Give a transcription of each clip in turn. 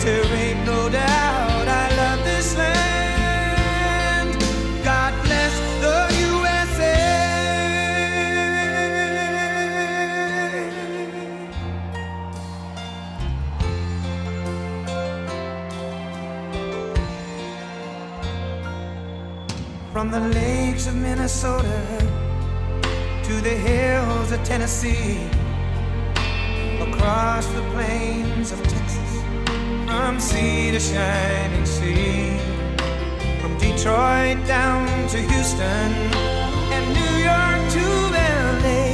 there ain't no doubt I love this land. God bless the USA. From the lakes of Minnesota to the hills of Tennessee, across the plains of Texas, from sea to shining sea, from Detroit down to Houston and New York to LA,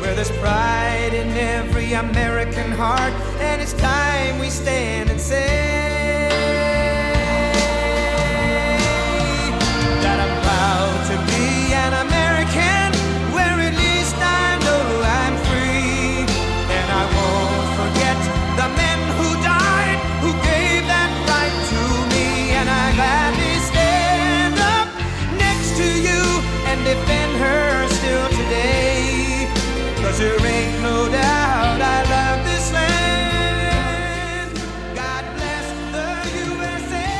where there's pride in every American heart, and it's time we stand and say that I'm proud to be an American, where at least I know I'm free, and I won't forget the men who died, who gave that right to me, and I gladly stand up next to you and defend her still today, 'cause there ain't no doubt I love this land. God bless the USA.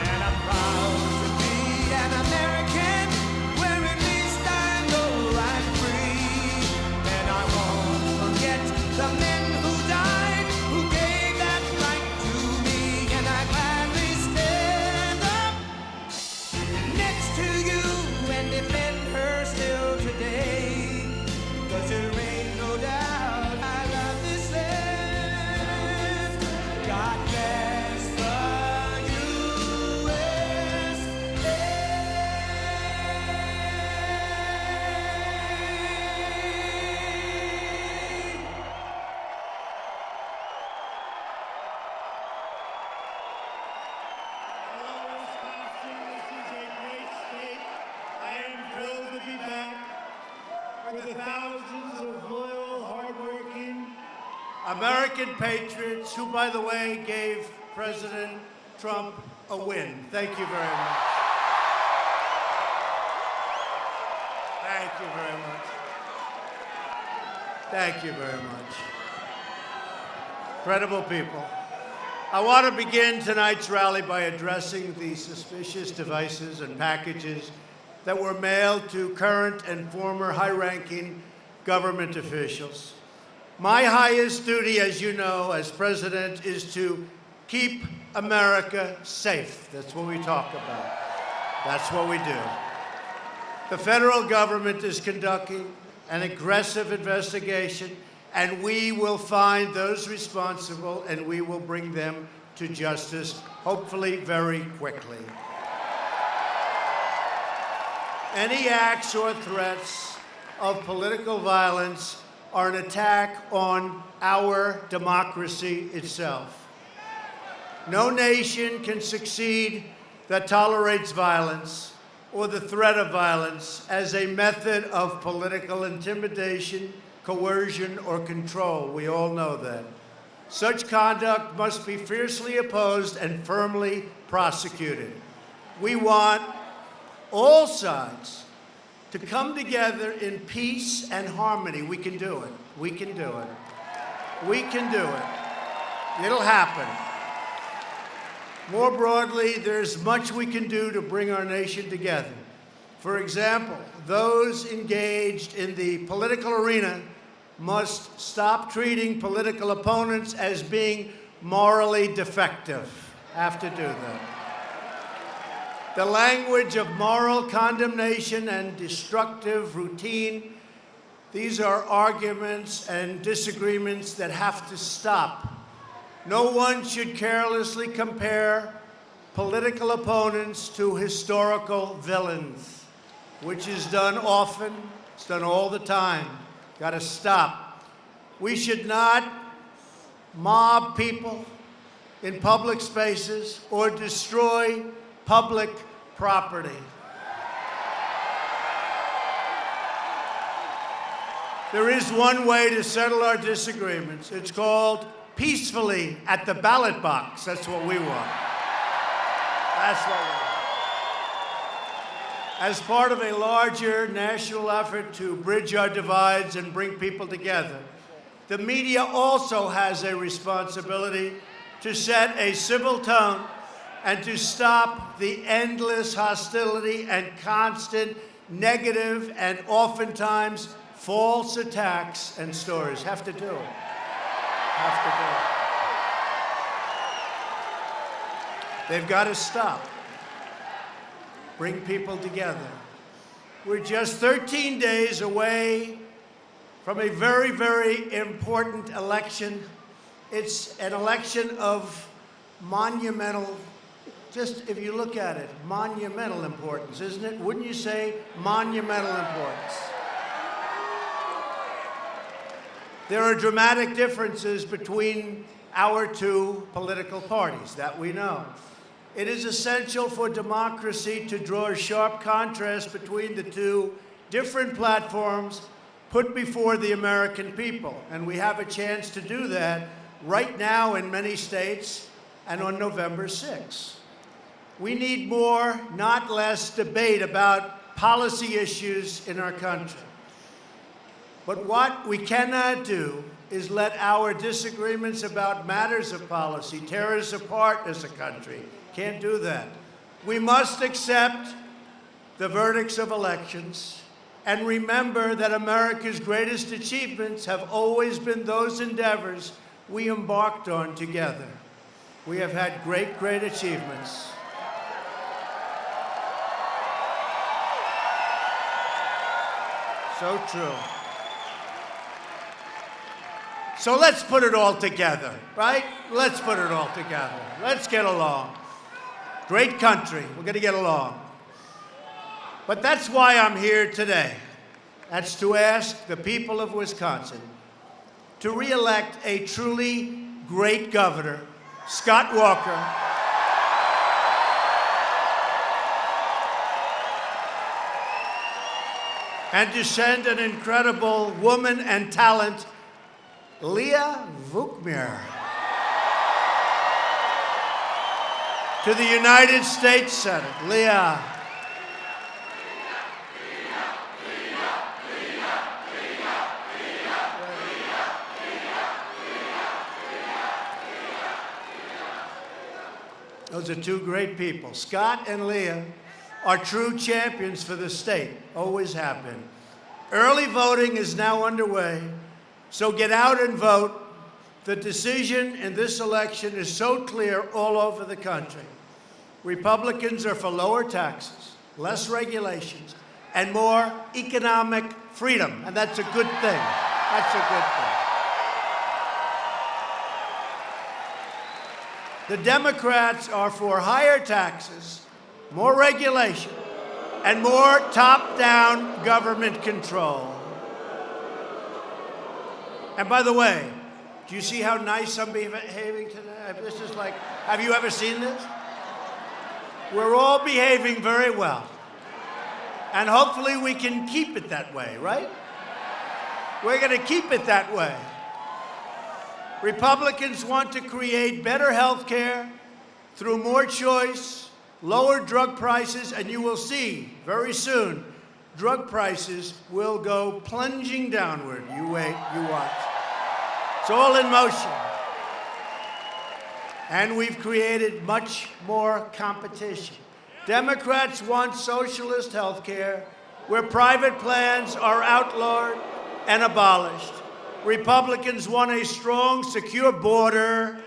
And I'm proud to be an American, where at least I know I'm free, and I won't forget the men who died, who gave that right to me, and I gladly stand up next to you and defend her still today, 'cause there ain't no doubt I love this land. God bless the USA. Hello, Wisconsin. This is a great state. I am thrilled to be back with the thousands of loyal, hardworking American patriots who, by the way, gave President Trump a win. Thank you very much. Thank you very much. Thank you very much. Incredible people. I want to begin tonight's rally by addressing the suspicious devices and packages that were mailed to current and former high-ranking government officials. My highest duty, as you know, as president, is to keep America safe. That's what we talk about. That's what we do. The federal government is conducting an aggressive investigation, and we will find those responsible, and we will bring them to justice, hopefully very quickly. Any acts or threats of political violence are an attack on our democracy itself. No nation can succeed that tolerates violence or the threat of violence as a method of political intimidation, coercion, or control. We all know that. Such conduct must be fiercely opposed and firmly prosecuted. We want all sides to come together in peace and harmony. We can do it. We can do it. We can do it. It'll happen. More broadly, there's much we can do to bring our nation together. For example, those engaged in the political arena must stop treating political opponents as being morally defective. Have to do that. The language of moral condemnation and destructive routine, these are arguments and disagreements that have to stop. No one should carelessly compare political opponents to historical villains, which is done often. It's done all the time. Got to stop. We should not mob people in public spaces or destroy public property. There is one way to settle our disagreements. It's called peacefully at the ballot box. That's what we want. That's what we want. As part of a larger national effort to bridge our divides and bring people together, the media also has a responsibility to set a civil tone and to stop the endless hostility and constant negative and oftentimes false attacks and stories. Have to do it. Have to do it. They've got to stop. Bring people together. We're just 13 days away from a very, very important election. It's an election of monumental, just if you look at it, monumental importance, isn't it? Wouldn't you say monumental importance? There are dramatic differences between our two political parties, that we know. It is essential for democracy to draw a sharp contrast between the two different platforms put before the American people. And we have a chance to do that right now in many states and on November 6th. We need more, not less, debate about policy issues in our country. But what we cannot do is let our disagreements about matters of policy tear us apart as a country. Can't do that. We must accept the verdicts of elections and remember that America's greatest achievements have always been those endeavors we embarked on together. We have had great, great achievements. So true. So let's put it all together, right? Let's put it all together. Let's get along. Great country. We're going to get along. But that's why I'm here today. That's to ask the people of Wisconsin to re-elect a truly great governor, Scott Walker, and to send an incredible woman and talent, Leah Vukmir, to the United States Senate. Leah. Those are two great people. Scott and Leah are true champions for the state, always have been. Early voting is now underway, so get out and vote. The decision in this election is so clear all over the country. Republicans are for lower taxes, less regulations, and more economic freedom, and that's a good thing. That's a good thing. The Democrats are for higher taxes, more regulation, and more top-down government control. And by the way, do you see how nice I'm behaving today? This is like, have you ever seen this? We're all behaving very well. And hopefully we can keep it that way, right? We're going to keep it that way. Republicans want to create better health care through more choice, lower drug prices, and you will see very soon drug prices will go plunging downward. You wait, you watch. It's all in motion. And we've created much more competition. Democrats want socialist health care where private plans are outlawed and abolished. Republicans want a strong, secure border.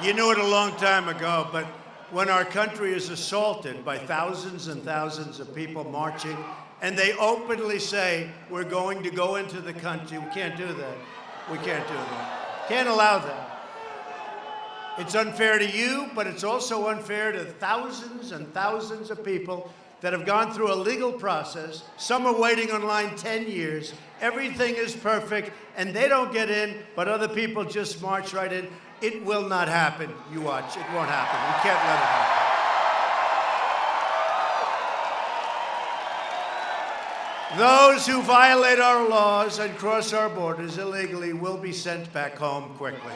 You knew it a long time ago, but when our country is assaulted by thousands and thousands of people marching, and they openly say, we're going to go into the country, we can't do that. We can't do that. Can't allow that. It's unfair to you, but it's also unfair to thousands and thousands of people that have gone through a legal process. Some are waiting online 10 years. Everything is perfect, and they don't get in, but other people just march right in. It will not happen. You watch. It won't happen. We can't let it happen. Those who violate our laws and cross our borders illegally will be sent back home quickly.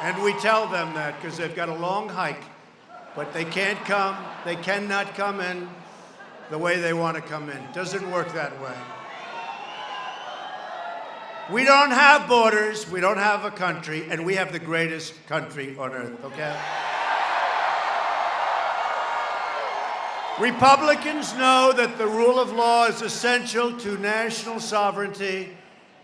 And we tell them that because they've got a long hike, but they can't come, they cannot come in the way they want to come in. Doesn't work that way. We don't have borders, we don't have a country, and we have the greatest country on earth, okay? Republicans know that the rule of law is essential to national sovereignty,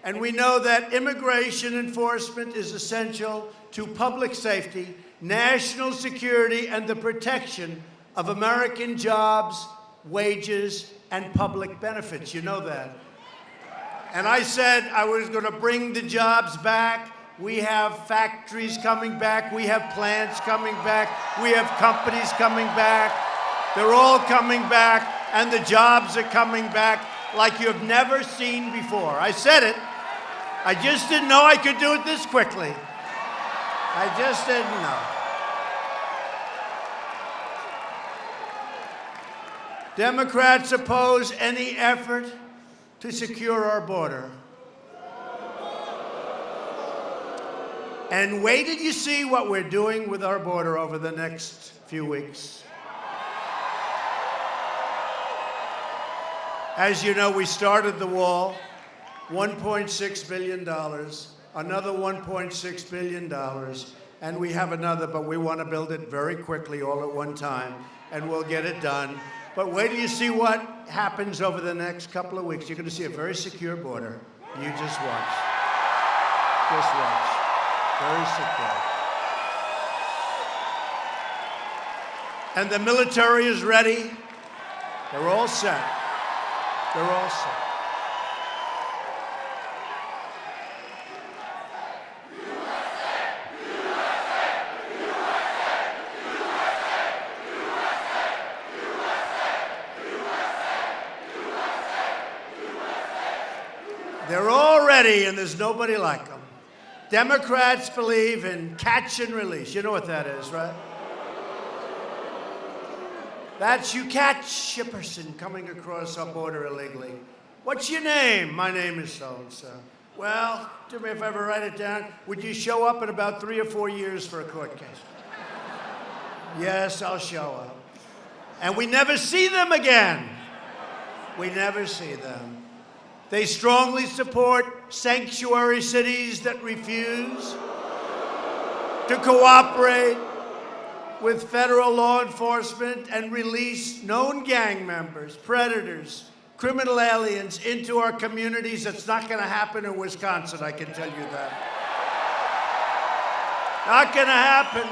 and we know that immigration enforcement is essential to public safety, national security, and the protection of American jobs, wages, and public benefits. You know that. And I said I was going to bring the jobs back. We have factories coming back. We have plants coming back. We have companies coming back. They're all coming back, and the jobs are coming back like you've never seen before. I said it. I just didn't know I could do it this quickly. I just didn't know. Democrats oppose any effort to secure our border. And wait till you see what we're doing with our border over the next few weeks. As you know, we started the wall, $1.6 billion, another $1.6 billion, and we have another, but we want to build it very quickly all at one time, and we'll get it done. But wait till you see what happens over the next couple of weeks. You're going to see a very secure border. You just watch. Just watch. Very secure. And the military is ready. They're all set. They're all set. They're all ready, and there's nobody like them. Democrats believe in catch and release. You know what that is, right? That's you catch a person coming across our border illegally. What's your name? My name is so-and-so. Well, do me a favor, write it down. Would you show up in about 3 or 4 years for a court case? Yes, I'll show up. And we never see them again. We never see them. They strongly support sanctuary cities that refuse to cooperate with federal law enforcement and release known gang members, predators, criminal aliens into our communities. It's not going to happen in Wisconsin, I can tell you that. Not going to happen.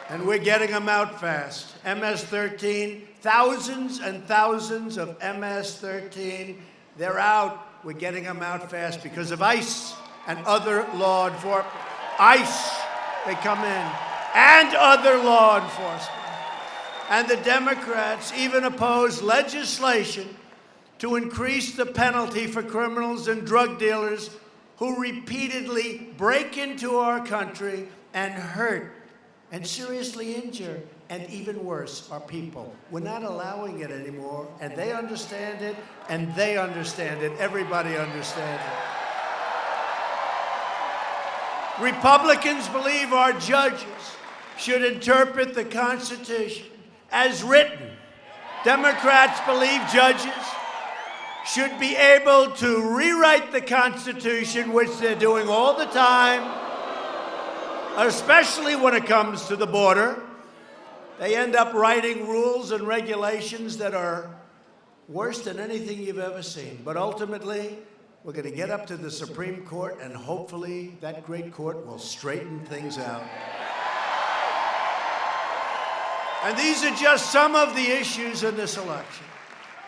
And we're getting them out fast. MS-13, thousands and thousands of MS-13, they're out. We're getting them out fast because of ICE and other law enforcement. ICE, they come in, and other law enforcement. And the Democrats even oppose legislation to increase the penalty for criminals and drug dealers who repeatedly break into our country and hurt and seriously injure, and even worse, our people. We're not allowing it anymore, and they understand it, and they understand it. Everybody understands it. Republicans believe our judges should interpret the Constitution as written. Democrats believe judges should be able to rewrite the Constitution, which they're doing all the time, especially when it comes to the border. They end up writing rules and regulations that are worse than anything you've ever seen. But ultimately, we're going to get up to the Supreme Court, and hopefully that great court will straighten things out. And these are just some of the issues in this election.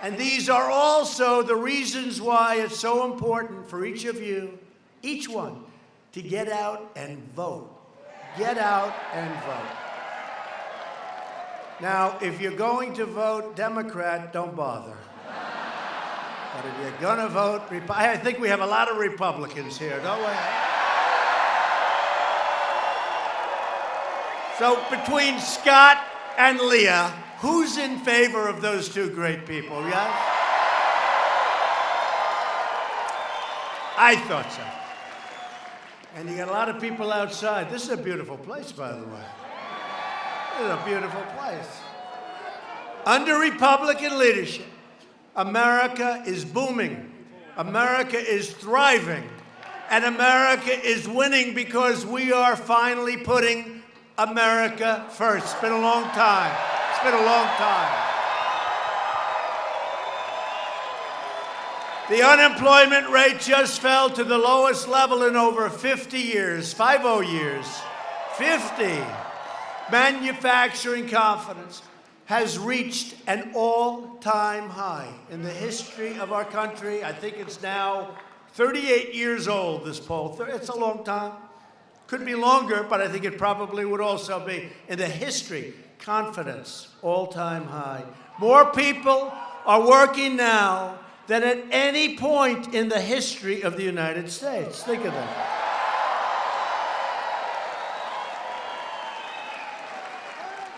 And these are also the reasons why it's so important for each of you, each one, to get out and vote. Get out and vote. Now, if you're going to vote Democrat, don't bother. But if you're going to vote I think we have a lot of Republicans here, don't we? So between Scott and Leah, who's in favor of those two great people, yeah? I thought so. And you got a lot of people outside. This is a beautiful place, by the way. This is a beautiful place. Under Republican leadership, America is booming. America is thriving. And America is winning because we are finally putting America first. It's been a long time. It's been a long time. The unemployment rate just fell to the lowest level in over 50 years, 50 years, 50. Manufacturing confidence has reached an all-time high in the history of our country. I think it's now 38 years old, this poll. It's a long time. Could be longer, but I think it probably would also be. In the history, confidence, all-time high. More people are working now than at any point in the history of the United States. Think of that.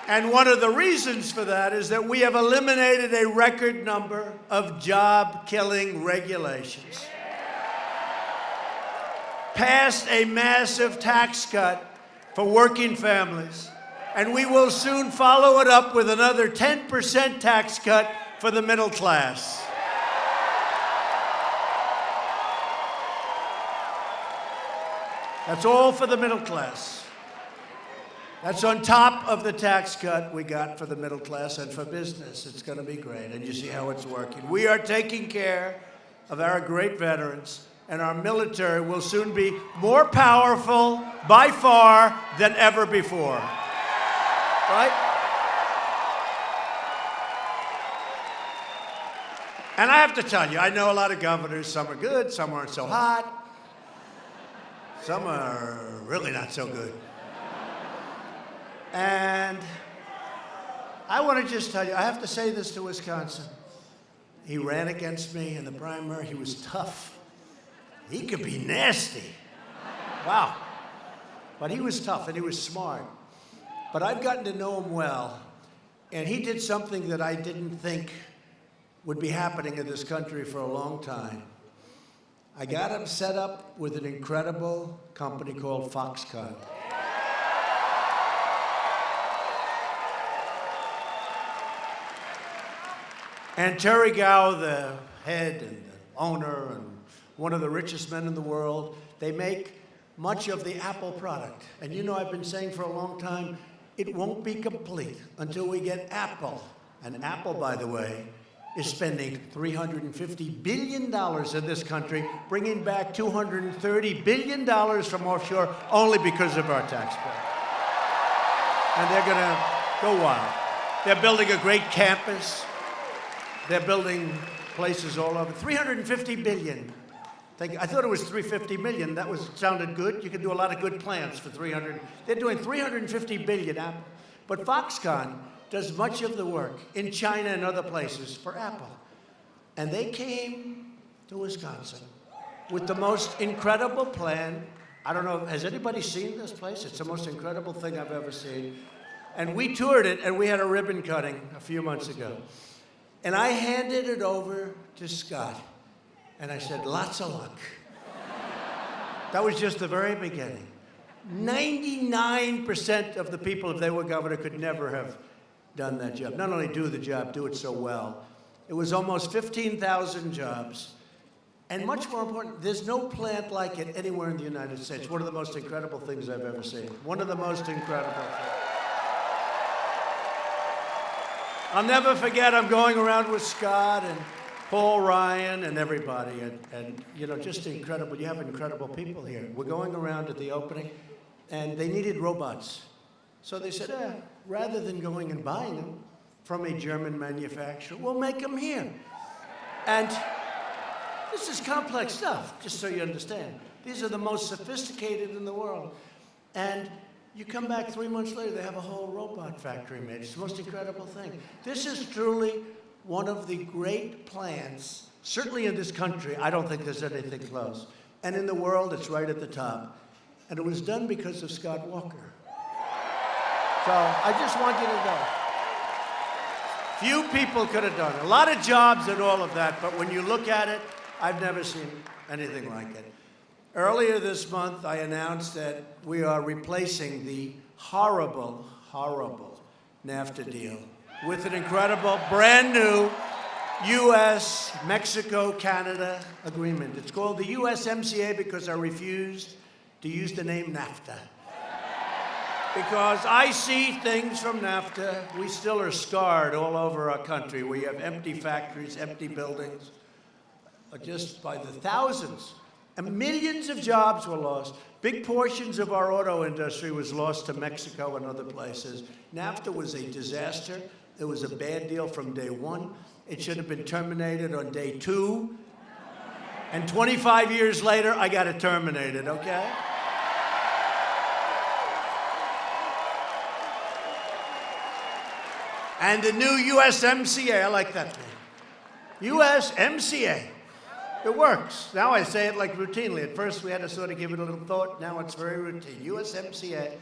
And one of the reasons for that is that we have eliminated a record number of job-killing regulations. Passed a massive tax cut for working families, and we will soon follow it up with another 10% tax cut for the middle class. That's all for the middle class. That's on top of the tax cut we got for the middle class and for business. It's going to be great, and you see how it's working. We are taking care of our great veterans, and our military will soon be more powerful by far than ever before. Right? And I have to tell you, I know a lot of governors. Some are good, some aren't so hot. Some are really not so good. And I want to just tell you, I have to say this to Wisconsin. He ran against me in the primary. He was tough. He could be nasty. Wow. But he was tough and he was smart. But I've gotten to know him well. And he did something that I didn't think would be happening in this country for a long time. I got him set up with an incredible company called Foxconn. And Terry Gao, the head and the owner and one of the richest men in the world, they make much of the Apple product. And you know, I've been saying for a long time, it won't be complete until we get Apple. And Apple, by the way, is spending $350 billion in this country, bringing back $230 billion from offshore only because of our tax bill. And they're going to go wild. They're building a great campus. They're building places all over. $350 billion. I thought it was $350 million. That sounded good. You can do a lot of good plans for 300. They're doing $350 billion Apple. But Foxconn does much of the work in China and other places for Apple. And they came to Wisconsin with the most incredible plan. I don't know, has anybody seen this place? It's the most incredible thing I've ever seen. And we toured it, and we had a ribbon cutting a few months ago. And I handed it over to Scott, and I said, lots of luck. That was just the very beginning. 99% of the people, if they were governor, could never have done that job. Not only do the job, do it so well. It was almost 15,000 jobs. And much more important, there's no plant like it anywhere in the United States. One of the most incredible things I've ever seen. One of the most incredible things. I'll never forget, I'm going around with Scott and Paul Ryan and everybody, and you know, just incredible. You have incredible people here. We're going around at the opening, and they needed robots. So they said, rather than going and buying them from a German manufacturer, we'll make them here. And this is complex stuff, just so you understand. These are the most sophisticated in the world. And You come back 3 months later, they have a whole robot factory made. It's the most incredible thing. This is truly one of the great plans, certainly in this country. I don't think there's anything close. And in the world, it's right at the top. And it was done because of Scott Walker. So I just want you to know. Few people could have done it. A lot of jobs and all of that, but when you look at it, I've never seen anything like it. Earlier this month, I announced that we are replacing the horrible, horrible NAFTA deal with an incredible, brand new U.S., Mexico, Canada agreement. It's called the USMCA because I refused to use the name NAFTA. Because I see things from NAFTA, we still are scarred all over our country. We have empty factories, empty buildings, just by the thousands. And millions of jobs were lost. Big portions of our auto industry was lost to Mexico and other places. NAFTA was a disaster. It was a bad deal from day one. It should have been terminated on day 2. And 25 years later, I got it terminated, okay? And the new USMCA, I like that name. USMCA. It works. Now I say it like routinely. At first we had to sort of give it a little thought. Now it's very routine. USMCA.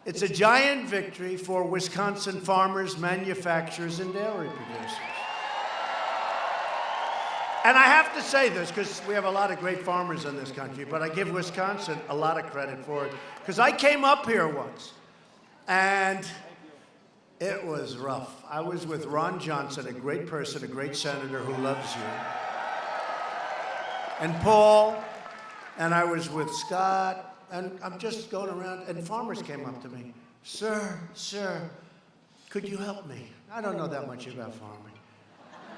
It's a giant victory for Wisconsin farmers, manufacturers, and dairy producers. And I have to say this because we have a lot of great farmers in this country, but I give Wisconsin a lot of credit for it. Because I came up here once, and it was rough. I was with Ron Johnson, a great person, a great senator who loves you, and Paul, and I was with Scott, and I'm just going around, and farmers came up to me. Sir, could you help me? I don't know that much about farming,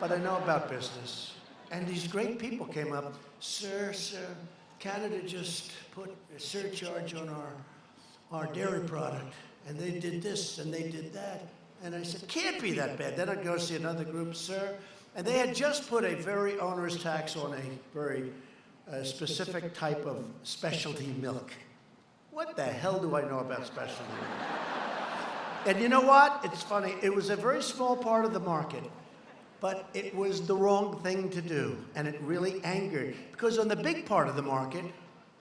but I know about business. And these great people came up. Sir, Canada just put a surcharge on our dairy product, and they did this and they did that. And I said, can't be that bad. Then I'd go see another group, sir. And they had just put a very onerous tax on a very specific type of specialty milk. What the hell do I know about specialty milk? And you know what? It's funny. It was a very small part of the market, but it was the wrong thing to do. And it really angered. Because on the big part of the market,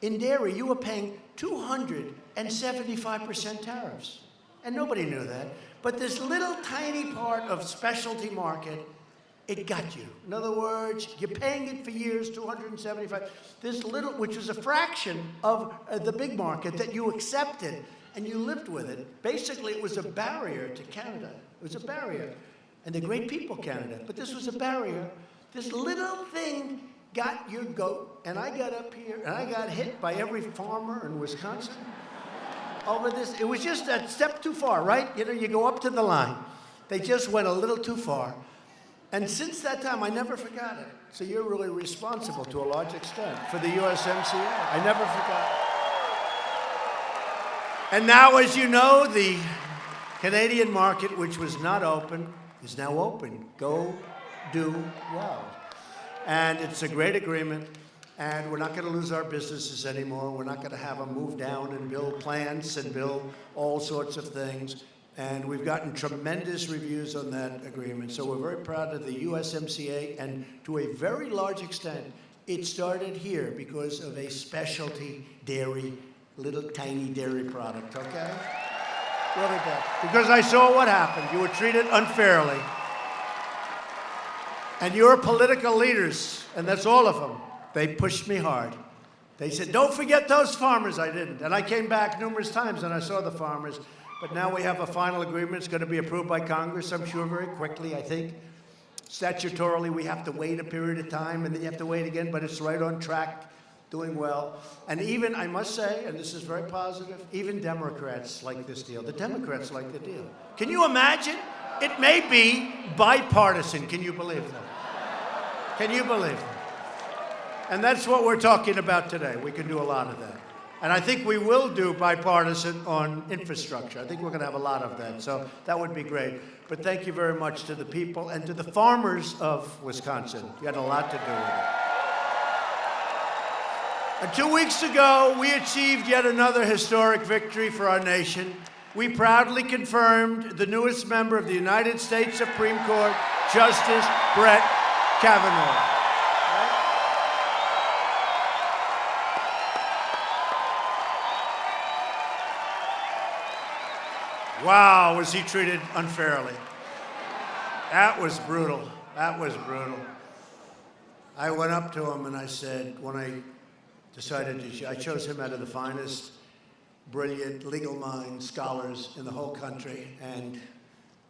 in dairy, you were paying 275% tariffs. And nobody knew that. But this little tiny part of specialty market, it got you. In other words, you're paying it for years, 275. This little, which was a fraction of the big market that you accepted and you lived with it. Basically, it was a barrier to Canada. It was a barrier. And they're great people, Canada. But this was a barrier. This little thing got your goat. And I got up here, and I got hit by every farmer in Wisconsin over this. It was just a step too far, right? You know, you go up to the line. They just went a little too far. And since that time, I never forgot it. So you're really responsible to a large extent for the USMCA. I never forgot. And now, as you know, the Canadian market, which was not open, is now open. Go do well. And it's a great agreement. And we're not going to lose our businesses anymore. We're not going to have them move down and build plants and build all sorts of things. And we've gotten tremendous reviews on that agreement. So we're very proud of the USMCA. And to a very large extent, it started here because of a specialty dairy, little tiny dairy product, okay? Really did. Because I saw what happened. You were treated unfairly. And your political leaders, and that's all of them, they pushed me hard. They said, don't forget those farmers. I didn't. And I came back numerous times and I saw the farmers. But now we have a final agreement. It's going to be approved by Congress, I'm sure, very quickly, I think. Statutorily, we have to wait a period of time, and then you have to wait again, but it's right on track, doing well. And even, I must say, and this is very positive, even Democrats like this deal. The Democrats like the deal. Can you imagine? It may be bipartisan. Can you believe that? Can you believe that? And that's what we're talking about today. We can do a lot of that. And I think we will do bipartisan on infrastructure. I think we're going to have a lot of that. So that would be great. But thank you very much to the people and to the farmers of Wisconsin. You had a lot to do with And 2 weeks ago, we achieved yet another historic victory for our nation. We proudly confirmed the newest member of the United States Supreme Court, Justice Brett Kavanaugh. Wow, was he treated unfairly. That was brutal. That was brutal. I went up to him and I said, when I decided to, I chose him out of the finest, brilliant legal minds, scholars in the whole country. And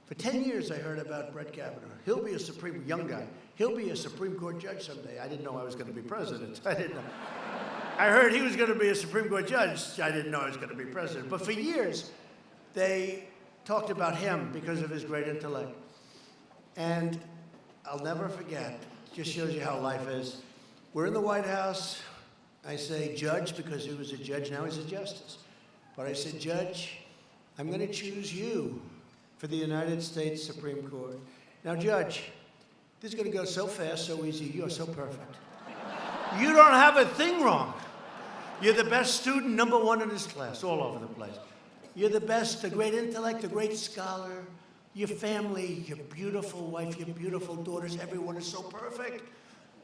for 10 years, I heard about Brett Kavanaugh. He'll be a young guy. He'll be a Supreme Court judge someday. I didn't know I was going to be president. I didn't know. I heard he was going to be a Supreme Court judge. I didn't know I was going to be president. But for years, they talked about him because of his great intellect. And I'll never forget, just shows you how life is. We're in the White House. I say judge because he was a judge, now he's a justice. But I said, Judge, I'm going to choose you for the United States Supreme Court. Now, Judge, this is going to go so fast, so easy. You're so perfect. You don't have a thing wrong. You're the best student, #1 in this class, all over the place. You're the best, a great intellect, a great scholar. Your family, your beautiful wife, your beautiful daughters, everyone is so perfect.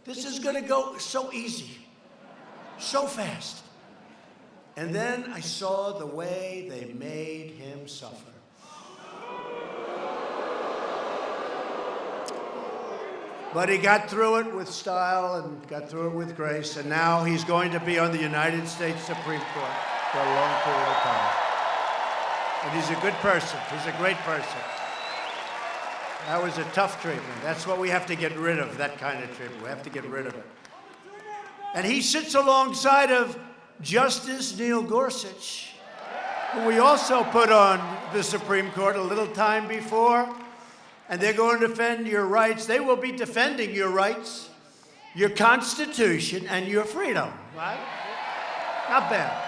This is going to go so easy, so fast. And then I saw the way they made him suffer. But he got through it with style and got through it with grace, and now he's going to be on the United States Supreme Court for a long period of time. And he's a good person. He's a great person. That was a tough treatment. That's what we have to get rid of, that kind of treatment. We have to get rid of it. And he sits alongside of Justice Neil Gorsuch, who we also put on the Supreme Court a little time before. And they're going to defend your rights. They will be defending your rights, your Constitution, and your freedom, right? Not bad.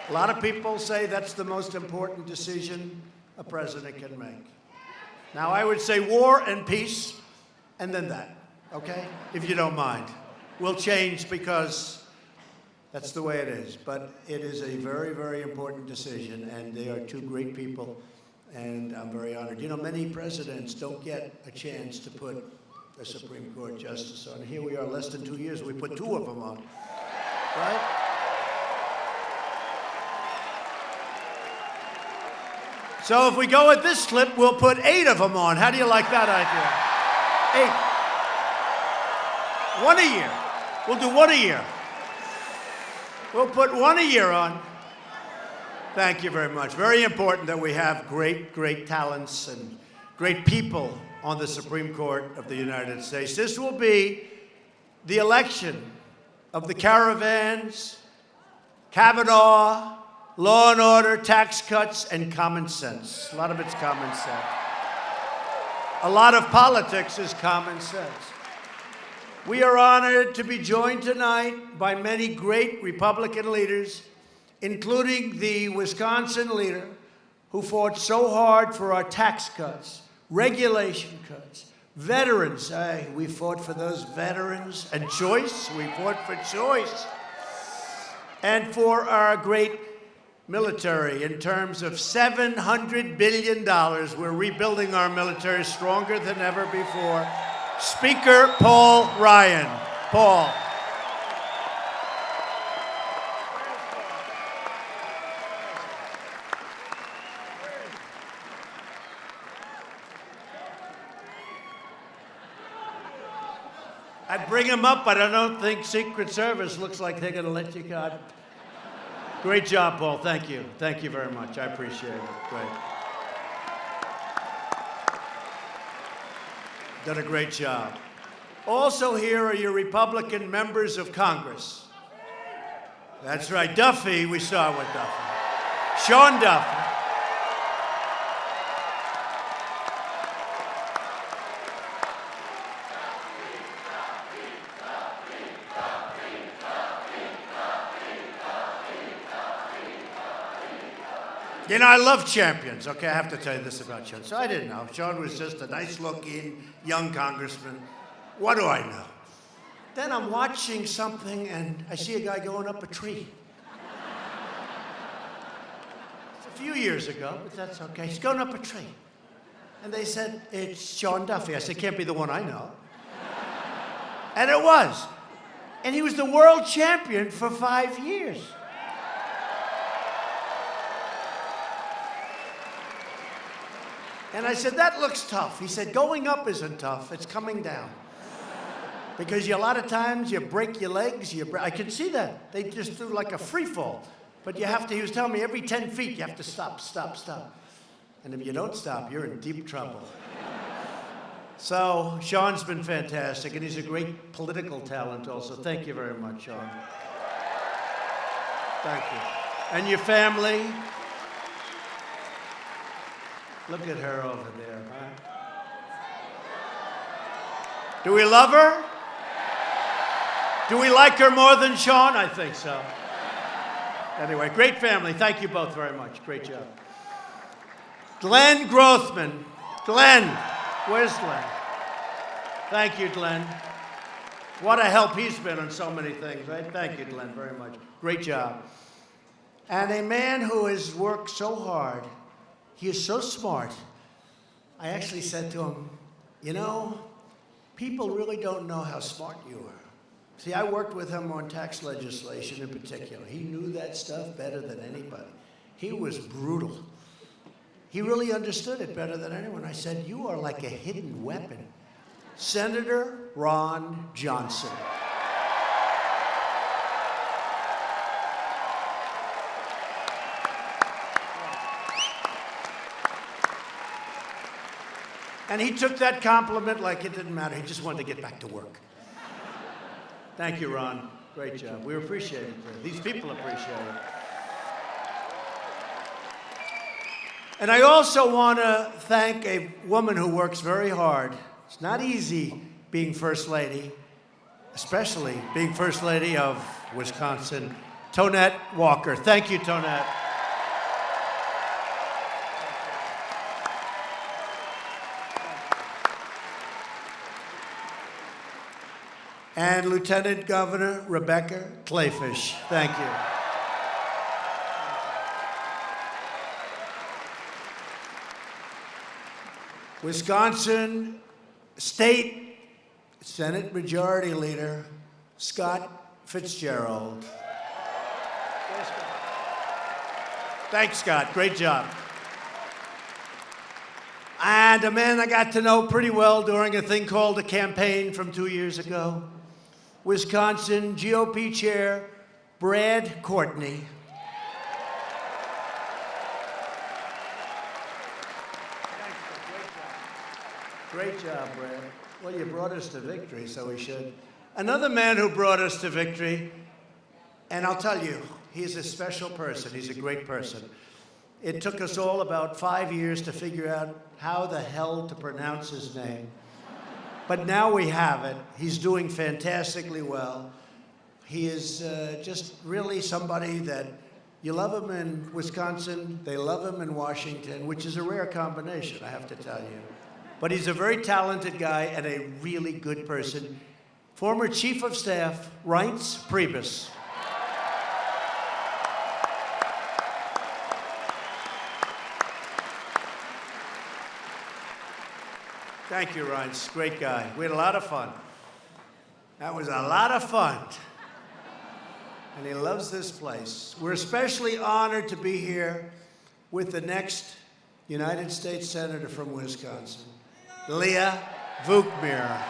A lot of people say that's the most important decision a president can make. Now, I would say war and peace, and then that, okay? If you don't mind. We'll change because that's the way it is. But it is a very, very important decision, and they are two great people, and I'm very honored. You know, many presidents don't get a chance to put a Supreme Court justice on. Here we are, less than 2 years, we put 2 of them on, right? So if we go with this clip, we'll put 8 of them on. How do you like that idea? 8. 1 a year. We'll do 1 a year. We'll put 1 a year on. Thank you very much. Very important that we have great, great talents and great people on the Supreme Court of the United States. This will be the election of the caravans, Kavanaugh, law and order, tax cuts, and common sense. A lot of it's common sense. A lot of politics is common sense. We are honored to be joined tonight by many great Republican leaders, including the Wisconsin leader who fought so hard for our tax cuts, regulation cuts, veterans. Hey, we fought for those veterans, and choice. We fought for choice. And for our great military, in terms of $700 billion. We're rebuilding our military stronger than ever before. Speaker Paul Ryan. Paul. I'd bring him up, but I don't think Secret Service looks like they're going to let you go. Great job, Paul. Thank you. Thank you very much. I appreciate it. Great. Done a great job. Also here are your Republican members of Congress. That's right. Duffy, we saw with Duffy. Sean Duffy. You know, I love champions. Okay, I have to tell you this about Sean. So I didn't know. Sean was just a nice-looking young congressman. What do I know? Then I'm watching something, and I see a guy going up a tree. It's a few years ago, but that's okay. He's going up a tree. And they said, it's Sean Duffy. I said, can't be the one I know. And it was. And he was the world champion for 5 years. And I said, that looks tough. He said, going up isn't tough, it's coming down. Because a lot of times you break your legs, I can see that. They just do like a free fall. But you have to, he was telling me every 10 feet you have to stop, stop, stop. And if you don't stop, you're in deep trouble. So Sean's been fantastic, and he's a great political talent also. Thank you very much, Sean. Thank you. And your family. Look at her over there, huh? Do we love her? Do we like her more than Sean? I think so. Anyway, great family. Thank you both very much. Great job. Glenn Grothman. Glenn. Where's Glenn? Thank you, Glenn. What a help he's been on so many things, right? Thank you, Glenn, very much. Great job. And a man who has worked so hard. He is so smart. I actually said to him, you know, people really don't know how smart you are. See, I worked with him on tax legislation in particular. He knew that stuff better than anybody. He was brutal. He really understood it better than anyone. I said, you are like a hidden weapon. Senator Ron Johnson. And he took that compliment like it didn't matter. He just wanted to get back to work. Thank you, Ron. Great job. We appreciate it. These people appreciate it. And I also want to thank a woman who works very hard. It's not easy being First Lady, especially being First Lady of Wisconsin, Tonette Walker. Thank you, Tonette. And Lieutenant Governor Rebecca Kleefisch. Thank you. Wisconsin State Senate Majority Leader Scott Fitzgerald. Thanks, Scott. Great job. And a man I got to know pretty well during a thing called a campaign from 2 years ago. Wisconsin GOP Chair Brad Courtney. Great job, Brad. Well, you brought us to victory, so we should. Another man who brought us to victory, and I'll tell you, he's a special person. He's a great person. It took us all about 5 years to figure out how the hell to pronounce his name. But now we have it. He's doing fantastically well. He is just really somebody that you love him in Wisconsin, they love him in Washington, which is a rare combination, I have to tell you. But he's a very talented guy and a really good person. Former Chief of Staff, Reince Priebus. Thank you, Reince. Great guy. We had a lot of fun. That was a lot of fun. And he loves this place. We're especially honored to be here with the next United States Senator from Wisconsin, Leah Vukmir.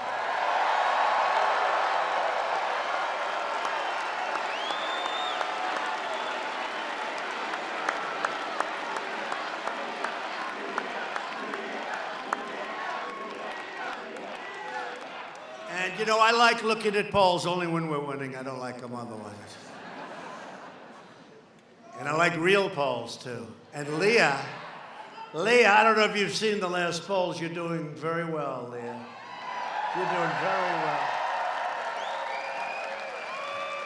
And, you know, I like looking at polls only when we're winning. I don't like them otherwise. And I like real polls, too. And Leah, I don't know if you've seen the last polls. You're doing very well, Leah. You're doing very well.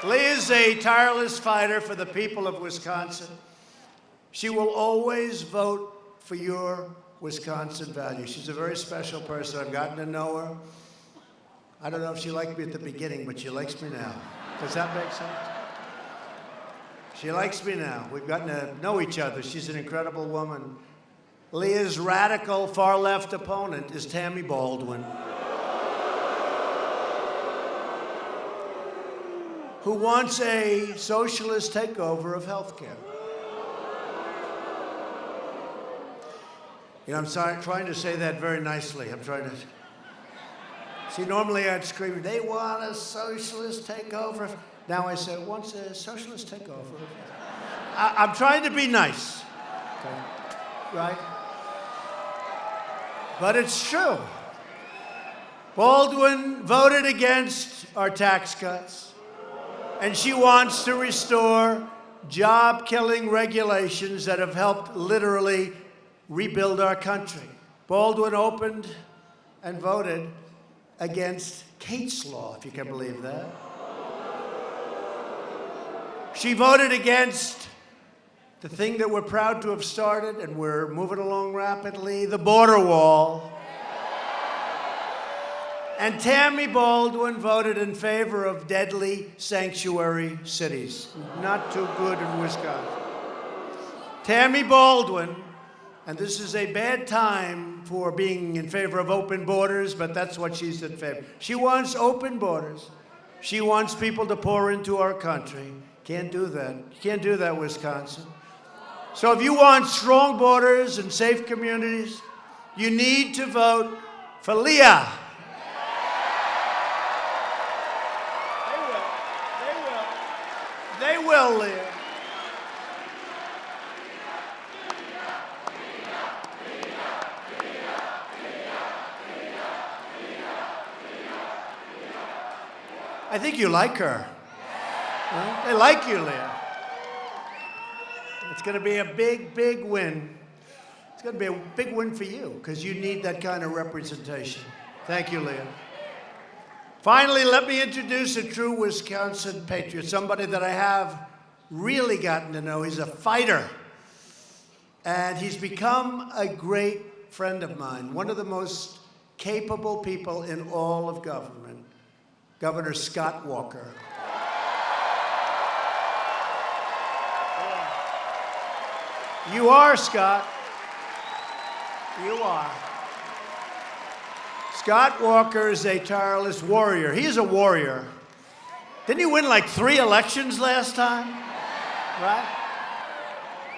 Leah's a tireless fighter for the people of Wisconsin. She will always vote for your Wisconsin values. She's a very special person. I've gotten to know her. I don't know if she liked me at the beginning, but she likes me now. Does that make sense? She likes me now. We've gotten to know each other. She's an incredible woman. Leah's radical far-left opponent is Tammy Baldwin, who wants a socialist takeover of health care. You know, I'm trying to say that very nicely. I'm trying to... See, normally I'd scream, they want a socialist takeover. Now I say, wants a socialist takeover. I'm trying to be nice, okay? Right? But it's true. Baldwin voted against our tax cuts, and she wants to restore job-killing regulations that have helped literally rebuild our country. Baldwin opened and voted against Kate's Law, if you can believe that. She voted against the thing that we're proud to have started, and we're moving along rapidly, the border wall. And Tammy Baldwin voted in favor of deadly sanctuary cities. Not too good in Wisconsin. Tammy Baldwin, and this is a bad time for being in favor of open borders, but that's what she's in favor. She wants open borders. She wants people to pour into our country. Can't do that. You can't do that, Wisconsin. So if you want strong borders and safe communities, you need to vote for Leah. They will, Leah. I think you like her. Huh? They like you, Leah. It's going to be a big, big win. It's going to be a big win for you because you need that kind of representation. Thank you, Leah. Finally, let me introduce a true Wisconsin patriot, somebody that I have really gotten to know. He's a fighter, and he's become a great friend of mine, one of the most capable people in all of government, Governor Scott Walker. You are, Scott. You are. Scott Walker is a tireless warrior. He's a warrior. Didn't he win like 3 elections last time? Right?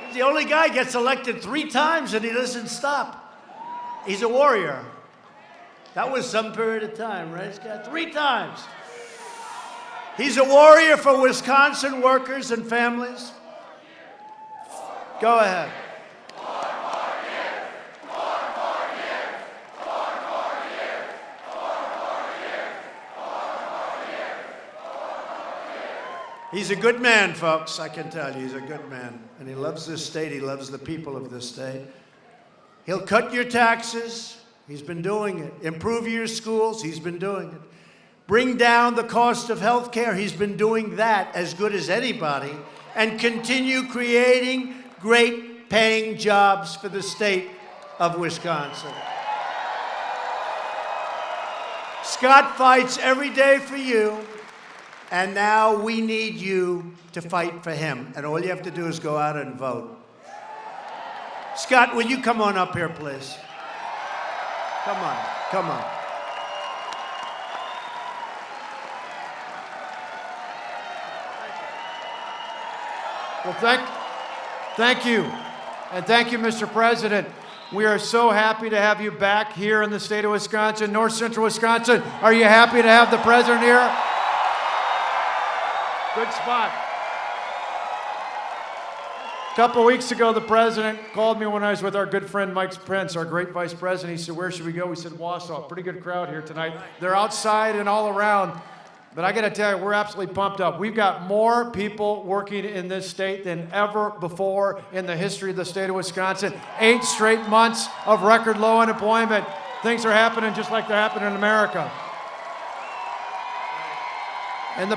He's the only guy who gets elected 3 times and he doesn't stop. He's a warrior. That was some period of time, right, Scott? 3 times. He's a warrior for Wisconsin workers and families. Go ahead. He's a good man, folks, I can tell you. He's a good man. And he loves this state. He loves the people of this state. He'll cut your taxes. He's been doing it. Improve your schools. He's been doing it. Bring down the cost of health care. He's been doing that as good as anybody. And continue creating great paying jobs for the state of Wisconsin. Scott fights every day for you, and now we need you to fight for him. And all you have to do is go out and vote. Scott, will you come on up here, please? Come on, come on. Well, thank you. And thank you, Mr. President. We are so happy to have you back here in the state of Wisconsin, north central Wisconsin. Are you happy to have the president here? Good spot. A couple weeks ago, the president called me when I was with our good friend Mike Pence, our great vice president. He said, "Where should we go?" We said, "Wausau." Pretty good crowd here tonight. They're outside and all around. But I got to tell you, we're absolutely pumped up. We've got more people working in this state than ever before in the history of the state of Wisconsin. 8 straight months of record low unemployment. Things are happening just like they're happening in America. And the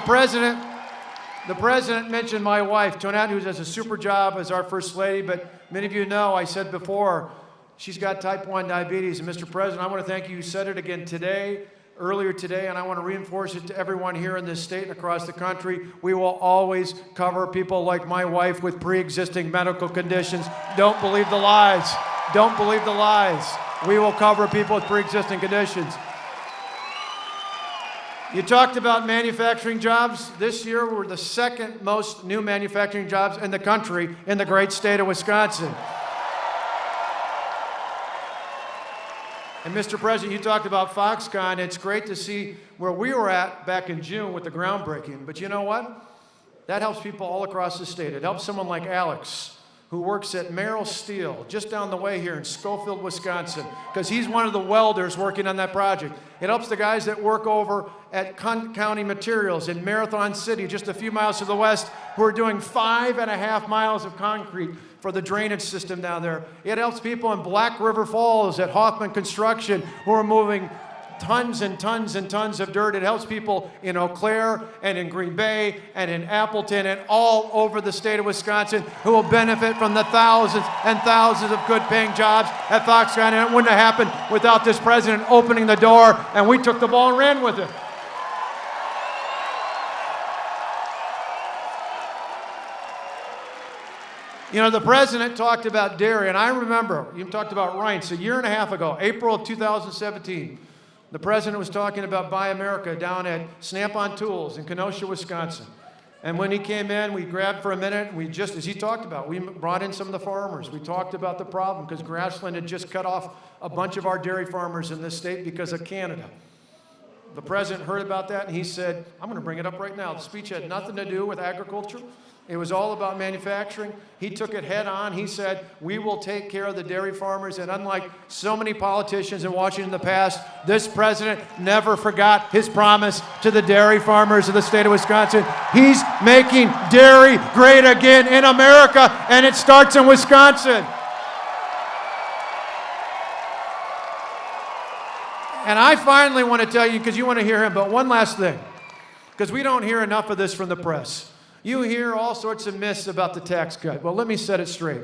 president mentioned my wife, Tonette, who does a super job as our first lady. But many of you know, I said before, she's got type 1 diabetes. And Mr. President, I want to thank you. You said it again today. earlier today, and I want to reinforce it to everyone here in this state and across the country. We will always cover people like my wife with pre-existing medical conditions. Don't believe the lies. Don't believe the lies. We will cover people with pre-existing conditions. You talked about manufacturing jobs. This year, we're the second most new manufacturing jobs in the country in the great state of Wisconsin. And Mr. President, you talked about Foxconn. It's great to see where we were at back in June with the groundbreaking. But you know what? That helps people all across the state. It helps someone like Alex, who works at Merrill Steel, just down the way here in Schofield, Wisconsin, because he's one of the welders working on that project. It helps the guys that work over at County Materials in Marathon City, just a few miles to the west, who are doing 5.5 miles of concrete for the drainage system down there. It helps people in Black River Falls at Hoffman Construction who are moving tons and tons and tons of dirt. It helps people in Eau Claire and in Green Bay and in Appleton and all over the state of Wisconsin who will benefit from the thousands and thousands of good-paying jobs at Foxconn. And it wouldn't have happened without this president opening the door, and we took the ball and ran with it. You know, the president talked about dairy, and I remember, you talked about Reince, a year and a half ago, April of 2017. The president was talking about Buy America down at Snap-on Tools in Kenosha, Wisconsin. And when he came in, we grabbed for a minute, and we just, as he talked about, we brought in some of the farmers. We talked about the problem because Grassland had just cut off a bunch of our dairy farmers in this state because of Canada. The president heard about that, and he said, I'm going to bring it up right now. The speech had nothing to do with agriculture. It was all about manufacturing. He took it head on. He said, we will take care of the dairy farmers. And unlike so many politicians in Washington in the past, this president never forgot his promise to the dairy farmers of the state of Wisconsin. He's making dairy great again in America, and it starts in Wisconsin. And I finally want to tell you, because you want to hear him, but one last thing, because we don't hear enough of this from the press. You hear all sorts of myths about the tax cut. Well, let me set it straight.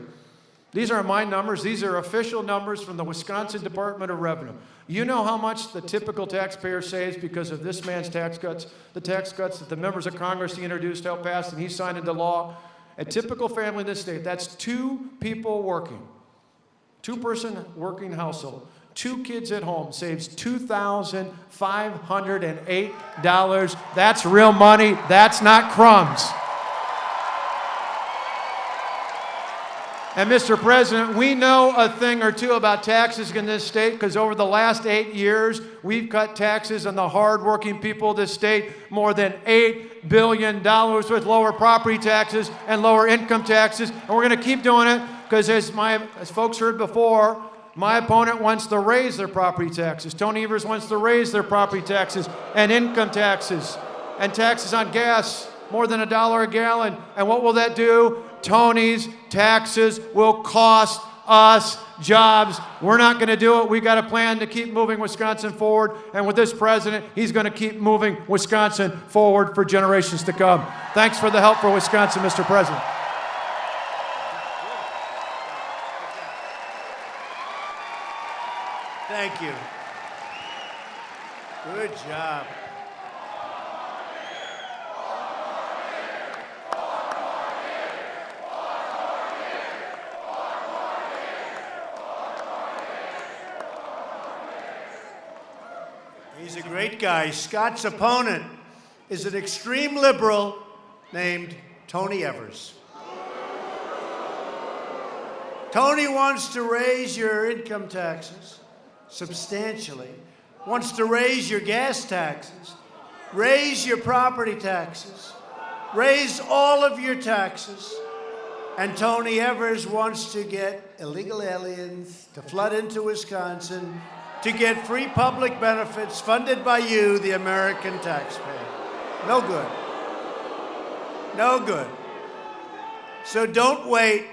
These aren't my numbers. These are official numbers from the Wisconsin Department of Revenue. You know how much the typical taxpayer saves because of this man's tax cuts? The tax cuts that the members of Congress he introduced, helped pass, and he signed into law. A typical family in this state, that's 2 people working, 2-person working household. 2 kids at home saves $2,508. That's real money. That's not crumbs. And Mr. President, we know a thing or two about taxes in this state because over the last 8 years, we've cut taxes on the hardworking people of this state more than $8 billion with lower property taxes and lower income taxes. And we're going to keep doing it because as folks heard before, my opponent wants to raise their property taxes. Tony Evers wants to raise their property taxes and income taxes and taxes on gas, more than $1 a gallon. And what will that do? Tony's taxes will cost us jobs. We're not going to do it. We got a plan to keep moving Wisconsin forward. And with this president, he's going to keep moving Wisconsin forward for generations to come. Thanks for the help for Wisconsin, Mr. President. Thank you. Good job. He's a great guy. Scott's opponent is an extreme liberal named Tony Evers. Tony wants to raise your income taxes substantially, wants to raise your gas taxes, raise your property taxes, raise all of your taxes, and Tony Evers wants to get illegal aliens to flood into Wisconsin to get free public benefits funded by you, the American taxpayer. No good. No good. So don't wait.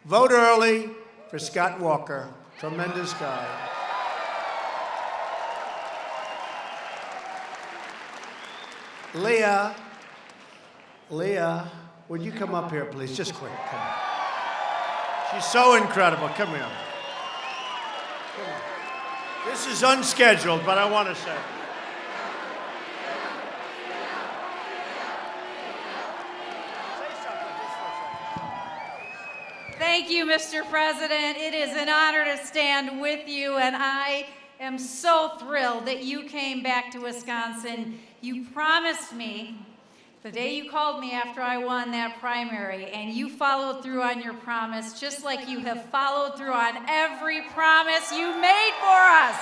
Vote early for Scott Walker. Tremendous guy. Leah, would you come up here, please? Just quick, come on. She's so incredible. Come here. Come on. This is unscheduled, but I want to say. Thank you, Mr. President. It is an honor to stand with you, and I am so thrilled that you came back to Wisconsin. You promised me the day you called me after I won that primary, and you followed through on your promise, just like you have followed through on every promise you made for us.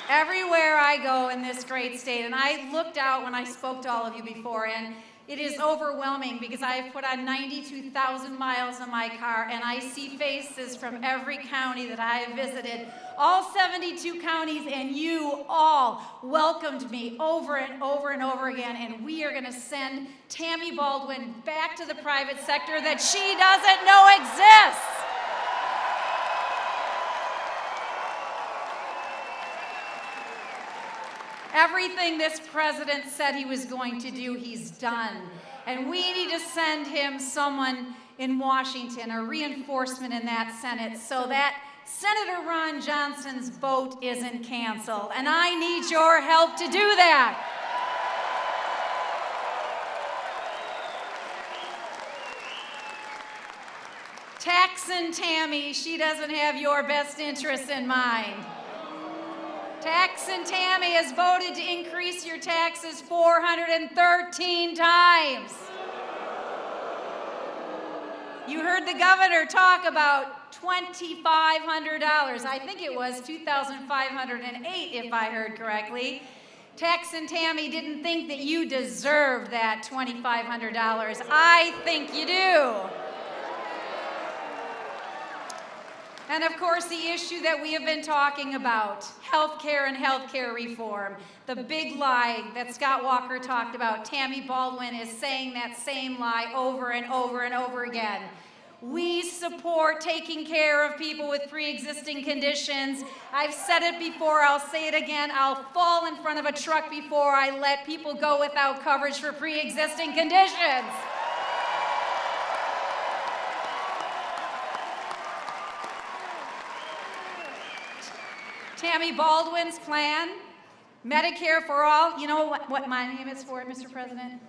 Everywhere I go in this great state, and I looked out when I spoke to all of you before, and it is overwhelming because I have put on 92,000 miles on my car, and I see faces from every county that I have visited, all 72 counties, and you all welcomed me over and over and over again, and we are going to send Tammy Baldwin back to the private sector that she doesn't know exists. Everything this president said he was going to do, he's done. And we need to send him someone in Washington, a reinforcement in that Senate, so that Senator Ron Johnson's vote isn't canceled. And I need your help to do that. Texan Tammy, she doesn't have your best interests in mind. Texan Tammy has voted to increase your taxes 413 times. You heard the governor talk about $2,500. I think it was $2,508 if I heard correctly. Texan Tammy didn't think that you deserved that $2,500. I think you do. And of course, the issue that we have been talking about, health care and health care reform, the big lie that Scott Walker talked about. Tammy Baldwin is saying that same lie over and over and over again. We support taking care of people with pre-existing conditions. I've said it before, I'll say it again. I'll fall in front of a truck before I let people go without coverage for pre-existing conditions. Tammy Baldwin's plan, Medicare for all. You know what my name is for it, Mr. President?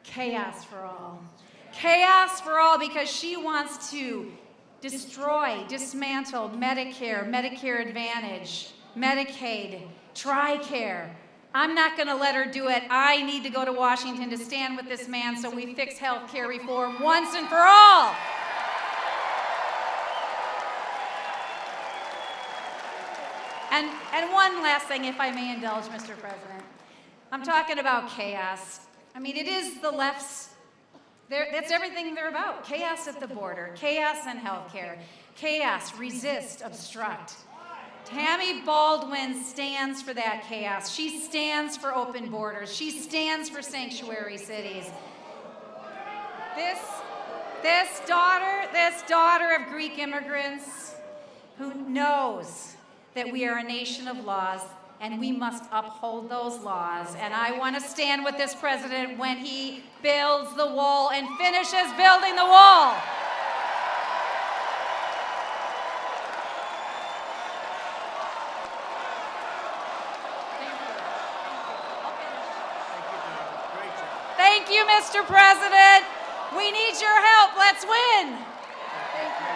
Chaos for all. Chaos for all, because she wants to destroy, dismantle Medicare, Medicare Advantage, Medicaid, TRICARE. I'm not going to let her do it. I need to go to Washington to stand with this man so we fix health care reform once and for all. And one last thing, if I may indulge, Mr. President. I'm talking about chaos. I mean, it is the left's, that's everything they're about. Chaos at the border, chaos in healthcare, chaos, resist, obstruct. Tammy Baldwin stands for that chaos. She stands for open borders. She stands for sanctuary cities. This daughter of Greek immigrants who knows that we are a nation of laws and we must uphold those laws. And I want to stand with this president when he builds the wall and finishes building the wall. Thank you, Mr. President. We need your help. Let's win. Thank you.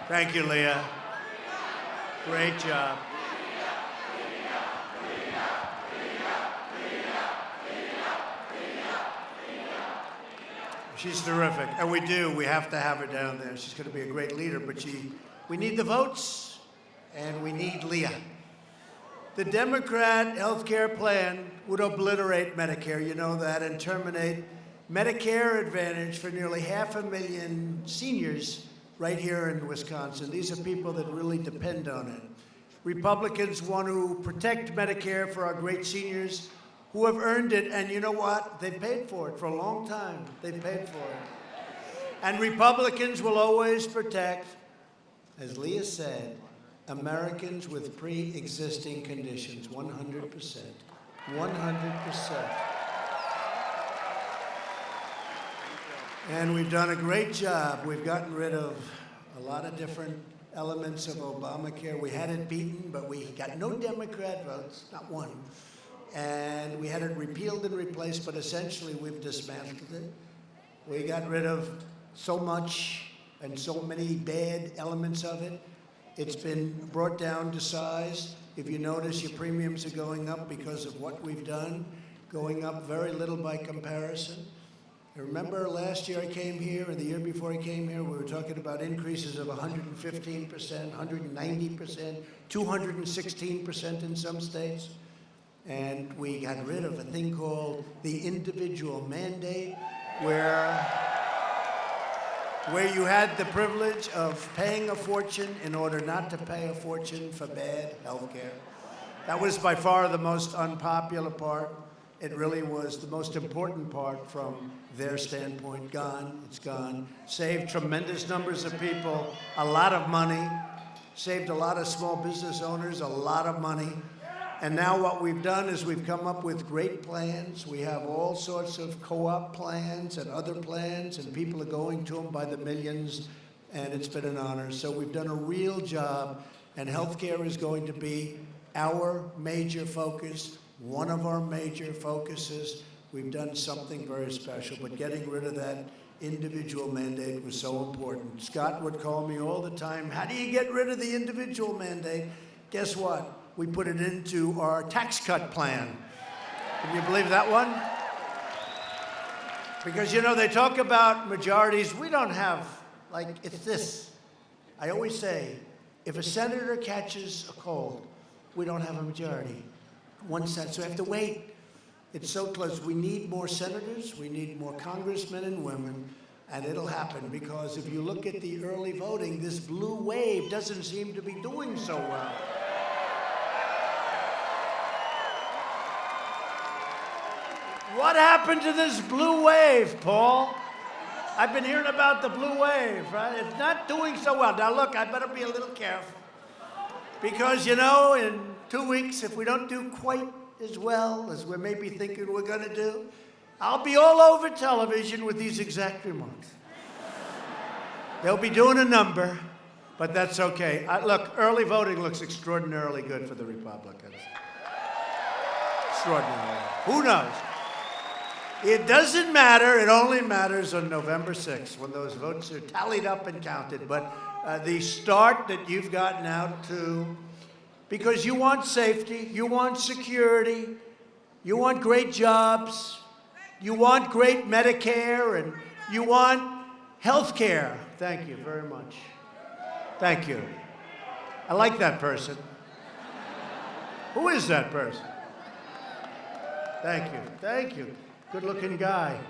Thank you, Leah. Great job. She's terrific. And we have to have her down there. She's going to be a great leader, but we need the votes, and we need Leah. The Democrat health care plan would obliterate Medicare, you know that, and terminate Medicare Advantage for nearly 500,000 seniors right here in Wisconsin. These are people that really depend on it. Republicans want to protect Medicare for our great seniors who have earned it, and you know what? They paid for it for a long time. They paid for it. And Republicans will always protect, as Leah said, Americans with pre-existing conditions, 100%. 100%. And we've done a great job. We've gotten rid of a lot of different elements of Obamacare. We had it beaten, but we got no Democrat votes, not one. And we had it repealed and replaced, but essentially we've dismantled it. We got rid of so much and so many bad elements of it. It's been brought down to size. If you notice, your premiums are going up because of what we've done, going up very little by comparison. I remember last year I came here, and the year before I came here, we were talking about increases of 115%, 190%, 216% in some states. And we got rid of a thing called the individual mandate, where you had the privilege of paying a fortune in order not to pay a fortune for bad health care. That was by far the most unpopular part. It really was the most important part from their standpoint. Gone, it's gone. Saved tremendous numbers of people a lot of money. Saved a lot of small business owners a lot of money. And now what we've done is we've come up with great plans. We have all sorts of co-op plans and other plans, and people are going to them by the millions, and it's been an honor. So we've done a real job, and healthcare is going to be our major focus, one of our major focuses. We've done something very special, but getting rid of that individual mandate was so important. Scott would call me all the time, how do you get rid of the individual mandate? Guess what? We put it into our tax cut plan. Can you believe that one? Because, you know, they talk about majorities. We don't have, like, it's this. I always say, if a senator catches a cold, we don't have a majority. One senate, so we have to wait. It's so close. We need more senators. We need more congressmen and women. And it'll happen, because if you look at the early voting, this blue wave doesn't seem to be doing so well. What happened to this blue wave, Paul? I've been hearing about the blue wave, right? It's not doing so well. Now, look, I better be a little careful. Because, you know, in 2 weeks, if we don't do quite as well as we're maybe thinking we're going to do, I'll be all over television with these exact remarks. They'll be doing a number, but that's okay. Look, early voting looks extraordinarily good for the Republicans. Extraordinarily. Who knows? It doesn't matter. It only matters on November 6th when those votes are tallied up and counted. But the start that you've gotten out to, because you want safety, you want security, you want great jobs, you want great Medicare, and you want health care. Thank you very much. Thank you. I like that person. Who is that person? Thank you. Thank you. Good-looking guy.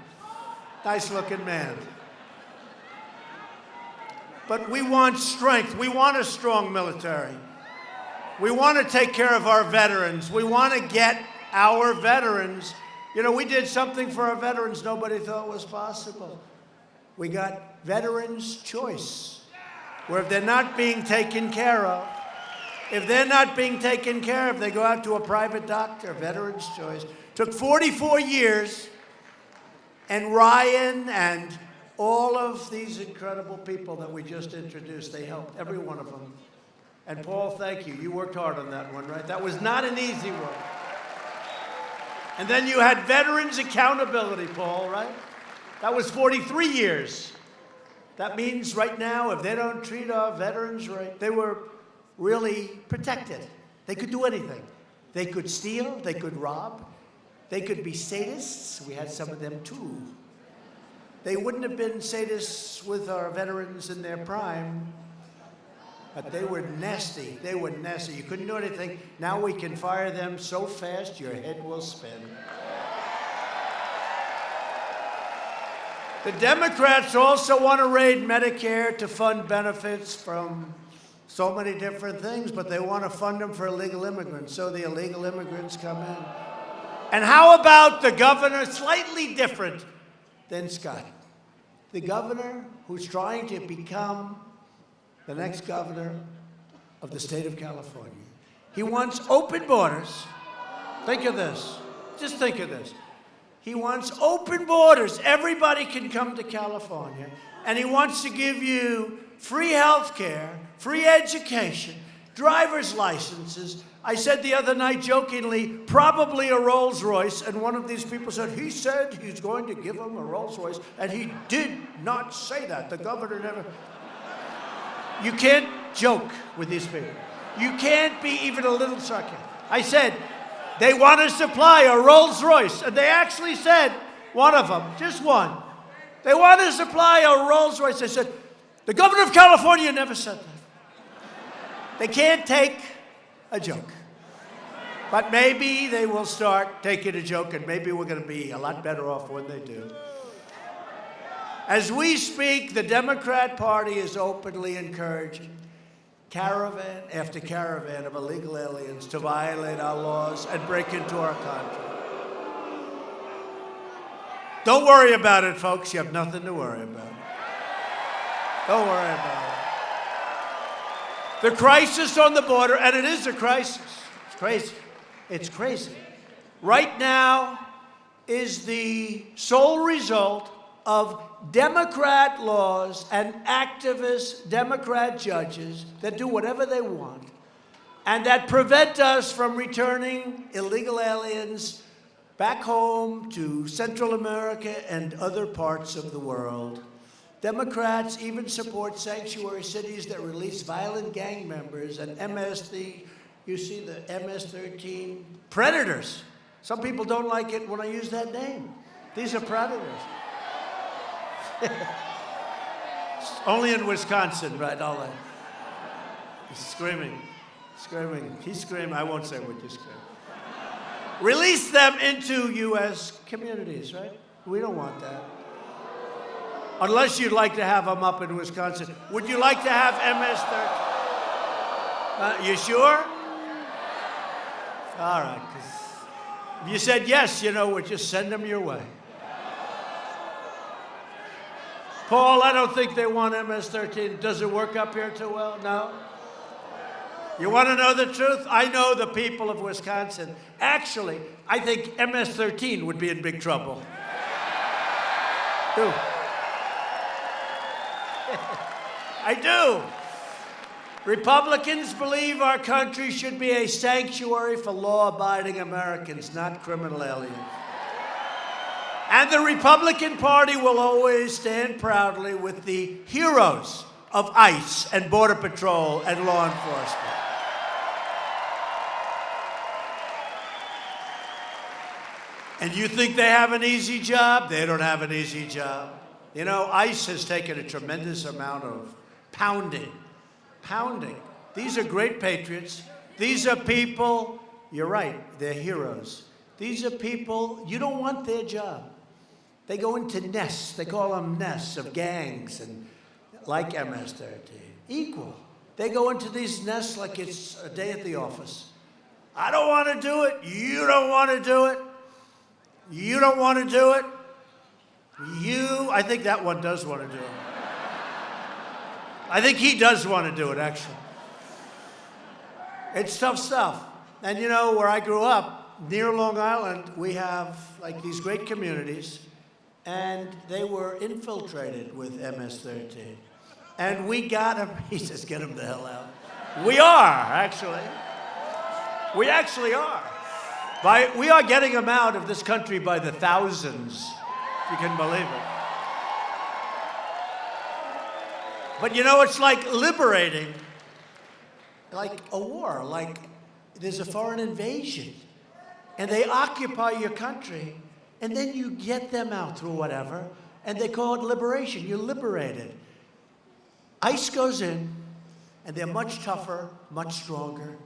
Nice-looking man. But we want strength. We want a strong military. We want to take care of our veterans. We want to get our veterans. You know, we did something for our veterans nobody thought was possible. We got Veterans Choice, where if they're not being taken care of, they go out to a private doctor. Veterans Choice. Took 44 years, and Ryan and all of these incredible people that we just introduced, they helped, every one of them. And Paul, thank you. You worked hard on that one, right? That was not an easy one. And then you had Veterans Accountability, Paul, right? That was 43 years. That means right now, if they don't treat our veterans right, they were really protected. They could do anything. They could steal, they could rob, they could be sadists. We had some of them too. They wouldn't have been sadists with our veterans in their prime, but they were nasty. They were nasty. You couldn't do anything. Now we can fire them so fast your head will spin. The Democrats also want to raid Medicare to fund benefits from so many different things, but they want to fund them for illegal immigrants, so the illegal immigrants come in. And how about the governor, slightly different than Scott? The governor who's trying to become the next governor of the state of California. He wants open borders. Think of this. Just think of this. He wants open borders. Everybody can come to California. And he wants to give you free health care, free education, driver's licenses. I said the other night jokingly, probably a Rolls Royce, and one of these people said, he said he's going to give him a Rolls Royce, and he did not say that. The governor never. You can't joke with these people. You can't be even a little sarcastic. I said, they want to supply a Rolls Royce, and they actually said, one of them, just one, they want to supply a Rolls Royce. They said, the governor of California never said that. They can't take a joke. But maybe they will start taking a joke, and maybe we're going to be a lot better off when they do. As we speak, the Democrat Party is openly encouraging caravan after caravan of illegal aliens to violate our laws and break into our country. Don't worry about it, folks. You have nothing to worry about. Don't worry about it. The crisis on the border, and it is a crisis. It's crazy. It's crazy. Right now is the sole result of Democrat laws and activist Democrat judges that do whatever they want and that prevent us from returning illegal aliens back home to Central America and other parts of the world. Democrats even support sanctuary cities that release violent gang members and you see the MS-13 predators. Some people don't like it when I use that name. These are predators. Only in Wisconsin, right? All that. He's screaming. He's screaming. I won't say what you scream. Release them into U.S. communities, right? We don't want that. Unless you'd like to have them up in Wisconsin. Would you like to have MS-13? You sure? All right. If you said yes, we'll just send them your way. Paul, I don't think they want MS-13. Does it work up here too well? No? You want to know the truth? I know the people of Wisconsin. Actually, I think MS-13 would be in big trouble. I do. Republicans believe our country should be a sanctuary for law-abiding Americans, not criminal aliens. And the Republican Party will always stand proudly with the heroes of ICE and Border Patrol and law enforcement. And you think they have an easy job? They don't have an easy job. ICE has taken a tremendous amount of pounding. These are great patriots. These are people, you're right, they're heroes. These are people, you don't want their job. They go into nests, they call them nests of gangs, and like MS-13, equal. They go into these nests like it's a day at the office. I don't want to do it. You don't want to do it. You don't want to do it. I think that one does want to do it. I think he does want to do it, actually. It's tough stuff. And where I grew up, near Long Island, we have these great communities, and they were infiltrated with MS-13. And we got them. He says, get them the hell out. We are, actually. We actually are. We are getting them out of this country by the thousands, if you can believe it. But it's like liberating, like a war, like there's a foreign invasion, and they occupy your country, and then you get them out through whatever, and they call it liberation. You're liberated. ICE goes in, and they're much tougher, much stronger,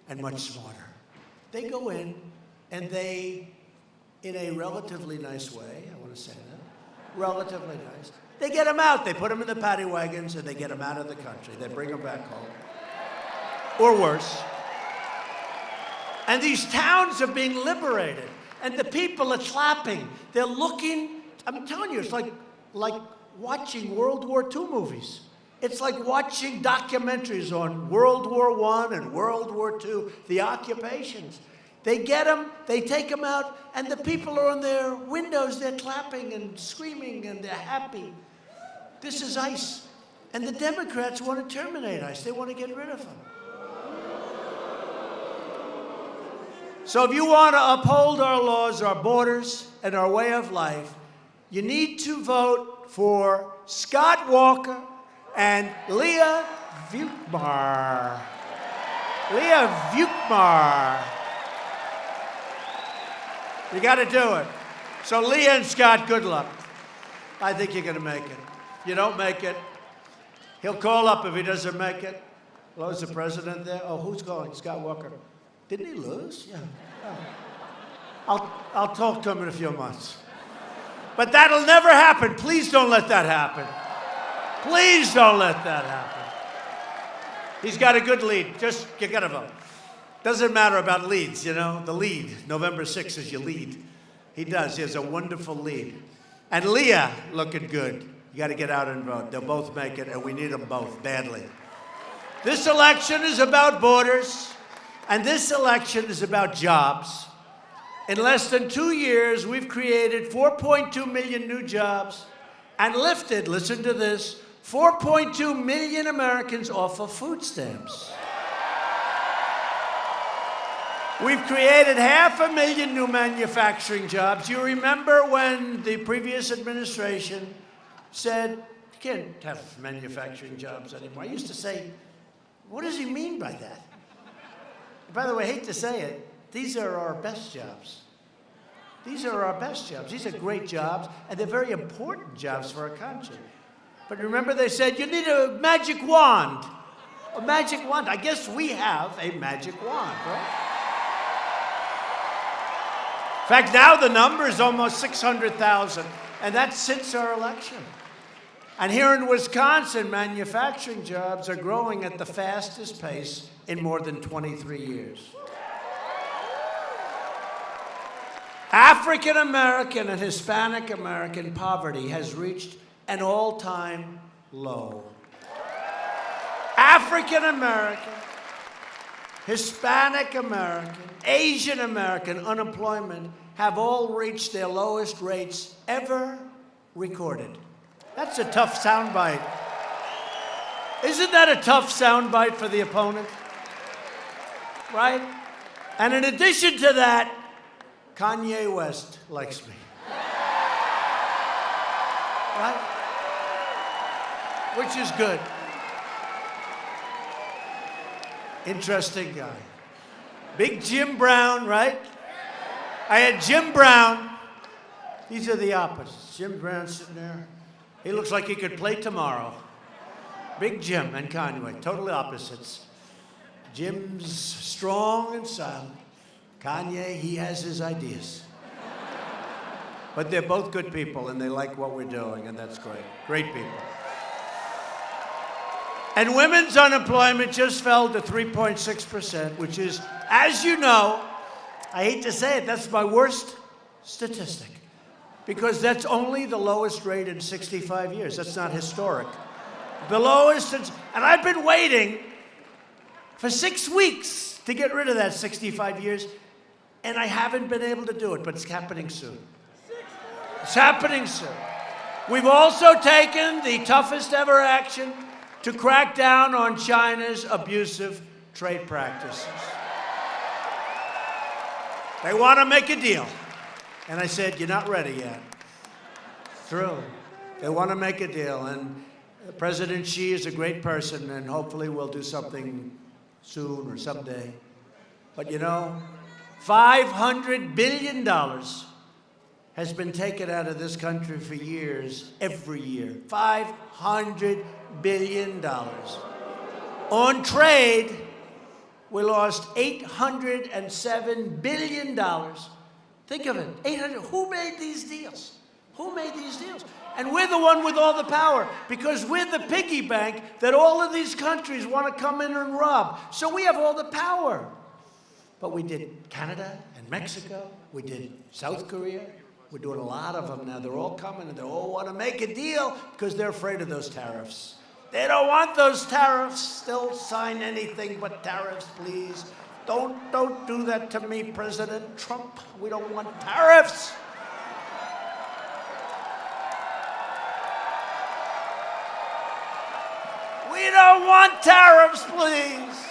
and much smarter. They go in, and they, in a relatively nice way, I want to say that, relatively nice, they get them out. They put them in the paddy wagons, and they get them out of the country. They bring them back home. Or worse. And these towns are being liberated, and the people are clapping. They're looking. I'm telling you, it's like watching World War II movies. It's like watching documentaries on World War I and World War II, the occupations. They get them, they take them out, and the people are on their windows. They're clapping and screaming, and they're happy. This is ICE. And the Democrats want to terminate ICE. They want to get rid of them. So if you want to uphold our laws, our borders, and our way of life, you need to vote for Scott Walker and Leah Vukmar. Leah Vukmar. You got to do it. So Leah and Scott, good luck. I think you're going to make it. If you don't make it, he'll call up if he doesn't make it. Well, is the president there? Oh, who's calling? Scott Walker. Didn't he lose? Yeah. Oh. I'll talk to him in a few months. But that'll never happen. Please don't let that happen. Please don't let that happen. He's got a good lead. Just, you got to vote. Doesn't matter about leads, you know. The lead, November 6th is your lead. He does. He has a wonderful lead. And Leah, looking good. You got to get out and vote. They'll both make it, and we need them both badly. This election is about borders, and this election is about jobs. In less than 2 years, we've created 4.2 million new jobs and lifted, listen to this, 4.2 million Americans off of food stamps. We've created 500,000 new manufacturing jobs. You remember when the previous administration said, you can't have manufacturing jobs anymore. I used to say, what does he mean by that? By the way, I hate to say it, these are our best jobs. These are our best jobs. These are great jobs, and they're very important jobs for our country. But remember they said, you need a magic wand. A magic wand. I guess we have a magic wand, right? In fact, now the number is almost 600,000, and that's since our election. And here in Wisconsin, manufacturing jobs are growing at the fastest pace in more than 23 years. African American and Hispanic American poverty has reached an all-time low. African American, Hispanic American, Asian American unemployment have all reached their lowest rates ever recorded. That's a tough soundbite. Isn't that a tough soundbite for the opponent? Right? And in addition to that, Kanye West likes me. Right? Which is good. Interesting guy. Big Jim Brown, right? I had Jim Brown. These are the opposites. Jim Brown sitting there. He looks like he could play tomorrow. Big Jim and Kanye, totally opposites. Jim's strong and silent. Kanye, he has his ideas. But they're both good people, and they like what we're doing, and that's great. Great people. And women's unemployment just fell to 3.6%, which is, as you know, I hate to say it, that's my worst statistic. Because that's only the lowest rate in 65 years. That's not historic. The lowest, and I've been waiting for 6 weeks to get rid of that 65 years, and I haven't been able to do it, but it's happening soon. It's happening soon. We've also taken the toughest ever action to crack down on China's abusive trade practices. They want to make a deal. And I said, you're not ready yet. True. They want to make a deal. And President Xi is a great person, and hopefully we'll do something soon or someday. But you know, $500 billion has been taken out of this country for years, every year. $500 billion. On trade, we lost $807 billion. Think of it, 800. Who made these deals? Who made these deals? And we're the one with all the power, because we're the piggy bank that all of these countries want to come in and rob. So we have all the power. But we did Canada and Mexico. We did South Korea. We're doing a lot of them now. They're all coming, and they all want to make a deal because they're afraid of those tariffs. They don't want those tariffs. They'll sign anything but tariffs, please. Don't do that to me, President Trump. We don't want tariffs. We don't want tariffs, please.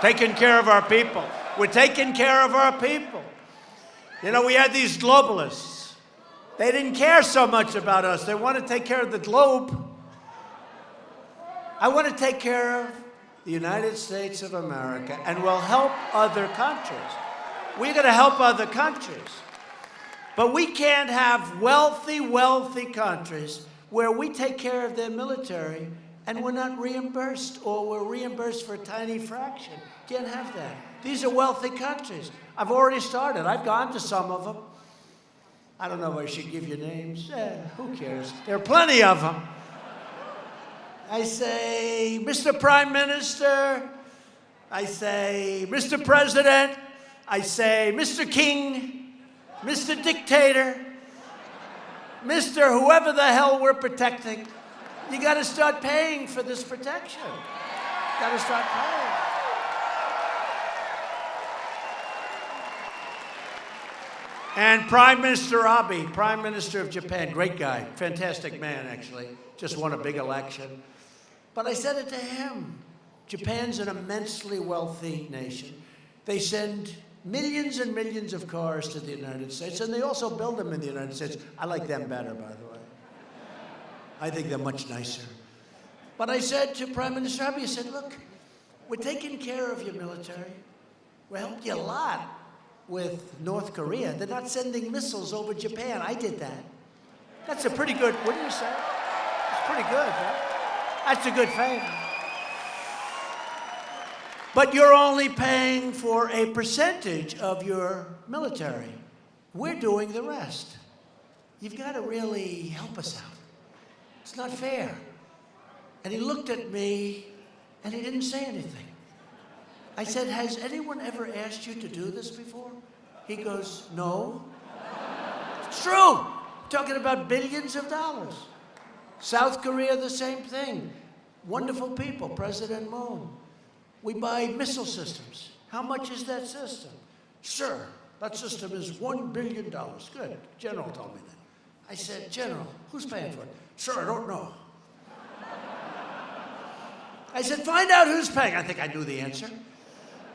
Taking care of our people. We're taking care of our people. You know, we had these globalists. They didn't care so much about us. They want to take care of the globe. I want to take care of the United States of America, and we'll help other countries. We're going to help other countries. But we can't have wealthy, wealthy countries where we take care of their military and we're not reimbursed, or we're reimbursed for a tiny fraction. Can't have that. These are wealthy countries. I've already started. I've gone to some of them. I don't know if I should give you names. Who cares? There are plenty of them. I say, Mr. Prime Minister. I say, Mr. President. I say, Mr. King, Mr. Dictator, Mr. whoever the hell we're protecting. You got to start paying for this protection. Got to start paying. And Prime Minister Abe, Prime Minister of Japan, great guy, fantastic man, actually. Just won a big election. But I said it to him. Japan's an immensely wealthy nation. They send millions and millions of cars to the United States, and they also build them in the United States. I like them better, by the way. I think they're much nicer. But I said to Prime Minister Abe, I said, look, we're taking care of your military. We helped you a lot with North Korea. They're not sending missiles over Japan. I did that. That's a pretty good, wouldn't you say? It's pretty good, right? That's a good favor. But you're only paying for a percentage of your military. We're doing the rest. You've got to really help us out. It's not fair. And he looked at me and he didn't say anything. I said, has anyone ever asked you to do this before? He goes, no. It's true. We're talking about billions of dollars. South Korea, the same thing. Wonderful people, President Moon. We buy missile systems. How much is that system? Sir, that system is $1 billion. Good. General told me that. I said, General, who's paying for it? Sir, I don't know. I said, find out who's paying. I think I knew the answer.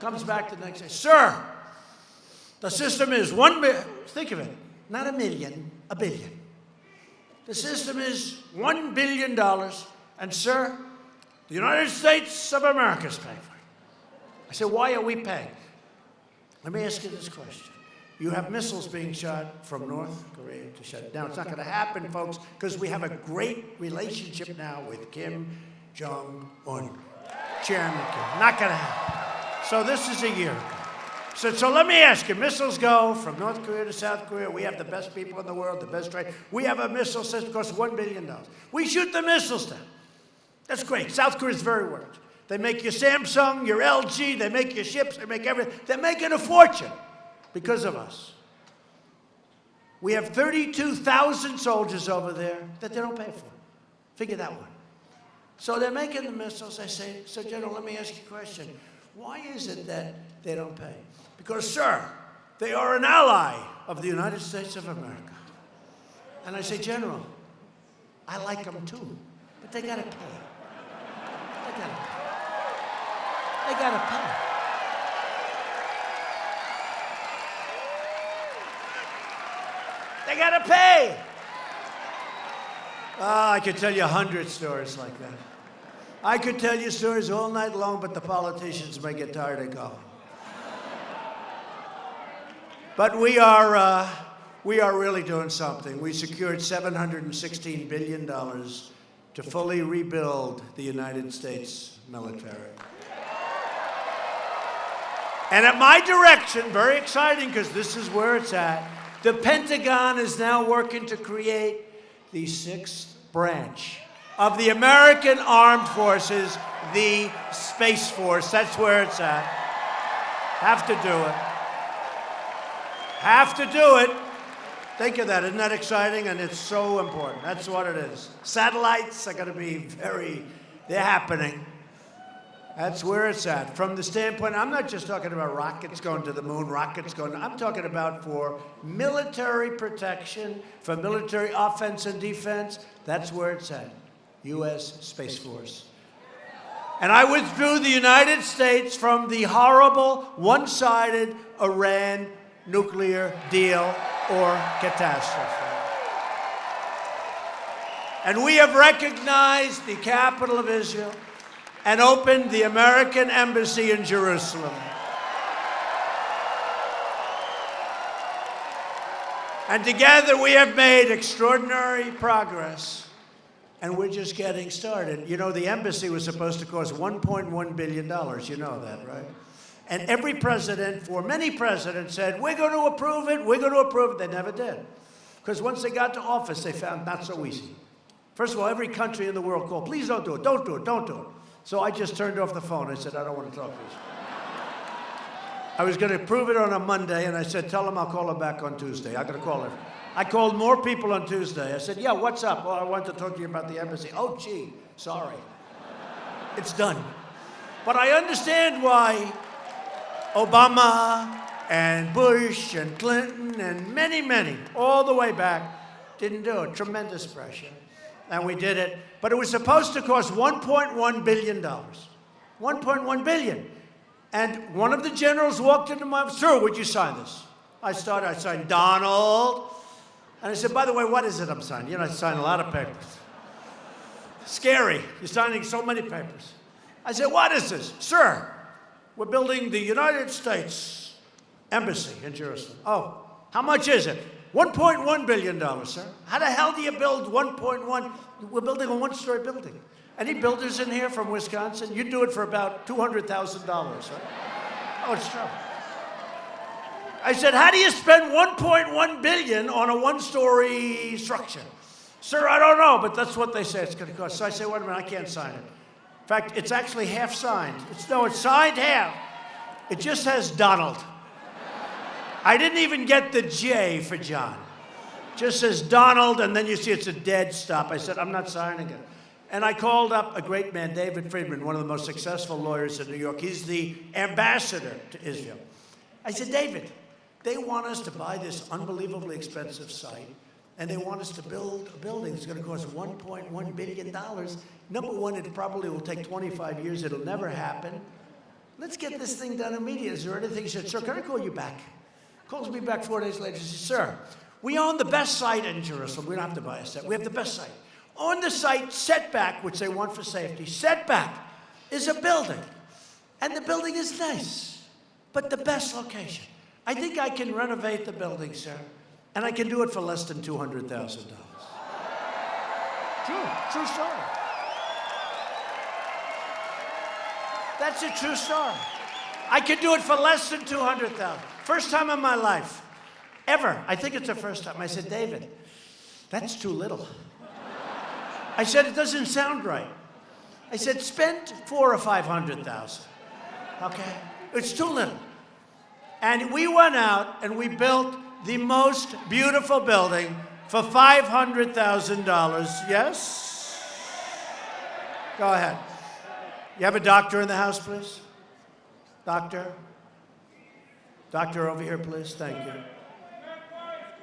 Comes back the next day. Sir, the system is $1 billion. Think of it. Not a million, a billion. The system is $1 billion. And sir, the United States of America is paying for it. I said, why are we paying? Let me ask you this question. You have missiles being shot from North Korea to shut it down. It's not going to happen, folks, because we have a great relationship now with Kim Jong-un, Chairman Kim. Not going to happen. So this is a year ago. So let me ask you, missiles go from North Korea to South Korea. We have the best people in the world, the best trade. We have a missile system that costs $1 billion. We shoot the missiles down. That's great. South Korea is very rich. They make your Samsung, your LG, they make your ships, they make everything. They're making a fortune because of us. We have 32,000 soldiers over there that they don't pay for. Figure that one. So they're making the missiles. I say, so General, let me ask you a question. Why is it that they don't pay? Because, sir, they are an ally of the United States of America. And I say, General, I like them too, but they gotta pay. They gotta pay. They gotta pay. They gotta pay. I could tell you 100 stories like that. I could tell you stories all night long, but the politicians may get tired of going. But we are really doing something. We secured $716 billion to fully rebuild the United States military. And at my direction, very exciting because this is where it's at, the Pentagon is now working to create the sixth branch of the American Armed Forces, the Space Force. That's where it's at. Have to do it. Have to do it. Think of that. Isn't that exciting? And it's so important. That's what it is. Satellites are going to be they're happening. That's where it's at. From the standpoint, I'm not just talking about rockets going to the moon, I'm talking about for military protection, for military offense and defense. That's where it's at. U.S. Space Force. And I withdrew the United States from the horrible, one-sided Iran nuclear deal or catastrophe. And we have recognized the capital of Israel and opened the American embassy in Jerusalem. And together we have made extraordinary progress, and we're just getting started. You know, the embassy was supposed to cost $1.1 billion. You know that, right? And every president, for many presidents, said, we're going to approve it, we're going to approve it. They never did. Because once they got to office, they found not so easy. First of all, every country in the world called, please don't do it, don't do it, don't do it. So I just turned off the phone. I said, I don't want to talk to you. I was going to approve it on a Monday, and I said, tell them I'll call her back on Tuesday. I'm going to call her. I called more people on Tuesday. I said, yeah, what's up? Well, I want to talk to you about the embassy. Oh, gee, sorry. It's done. But I understand why Obama and Bush and Clinton and many, many, all the way back, didn't do it. Tremendous pressure. And we did it. But it was supposed to cost $1.1 billion. $1.1 billion. And one of the generals walked into my office, sir, would you sign this? I signed Donald. And I said, by the way, what is it I'm signing? You know, I sign a lot of papers. Scary. You're signing so many papers. I said, what is this? Sir, we're building the United States Embassy in Jerusalem. Oh, how much is it? $1.1 billion, sir. How the hell do you build 1.1? We're building a one-story building. Any builders in here from Wisconsin? You do it for about $200,000, right? Oh, it's true. I said, how do you spend $1.1 billion on a one-story structure? Sir, I don't know, but that's what they say it's going to cost. So I say, wait a minute, I can't sign it. In fact, it's actually half signed. It's signed half. It just has Donald. I didn't even get the J for John. Just says Donald, and then you see it's a dead stop. I said, I'm not signing it. And I called up a great man, David Friedman, one of the most successful lawyers in New York. He's the ambassador to Israel. I said, David, they want us to buy this unbelievably expensive site, and they want us to build a building that's going to cost $1.1 billion. Number one, it probably will take 25 years. It'll never happen. Let's get this thing done immediately. Is there anything? He said, sir, can I call you back? Calls me back 4 days later. He says, sir, we own the best site in Jerusalem. We don't have to buy a site. We have the best site. On the site, setback, which they want for safety, setback is a building. And the building is nice, but the best location. I think I can renovate the building, sir, and I can do it for less than $200,000. True story. That's a true story. I can do it for less than $200,000. First time in my life, ever. I think it's the first time. I said, David, that's too little. I said, it doesn't sound right. I said, spend $400,000 or $500,000. Okay? It's too little. And we went out and we built the most beautiful building for $500,000. Yes? Go ahead. You have a doctor in the house, please? Doctor? Doctor over here, please. Thank you.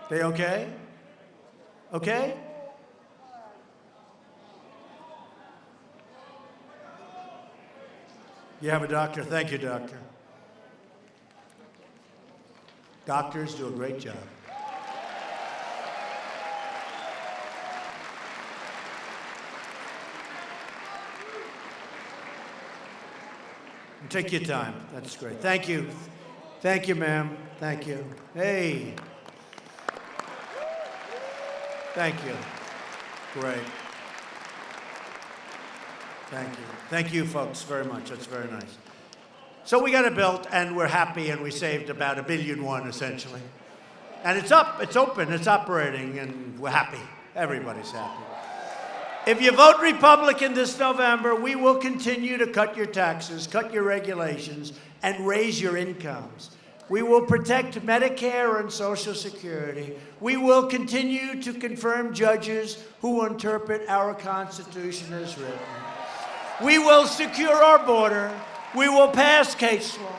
They okay? Okay? You have a doctor? Thank you, doctor. Doctors do a great job. Take your time. That's great. Thank you. Thank you, ma'am. Thank you. Hey. Thank you. Great. Thank you. Thank you, folks, very much. That's very nice. So we got it built, and we're happy, and we saved about $1.1 billion, essentially. And it's up, it's open, it's operating, and we're happy. Everybody's happy. If you vote Republican this November, we will continue to cut your taxes, cut your regulations, and raise your incomes. We will protect Medicare and Social Security. We will continue to confirm judges who interpret our Constitution as written. We will secure our border. We will pass case law.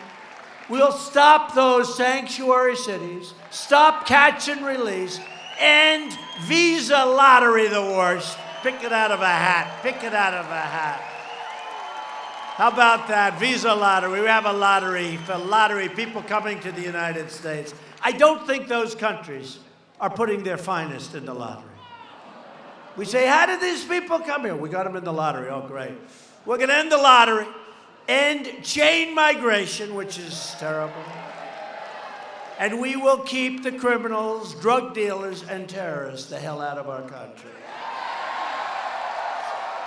We'll stop those sanctuary cities, stop catch and release, end visa lottery, the worst. Pick it out of a hat. Pick it out of a hat. How about that? Visa lottery. We have a lottery for people coming to the United States. I don't think those countries are putting their finest in the lottery. We say, how did these people come here? We got them in the lottery. Oh, great. We're going to end the lottery, end chain migration, which is terrible. And we will keep the criminals, drug dealers, and terrorists the hell out of our country.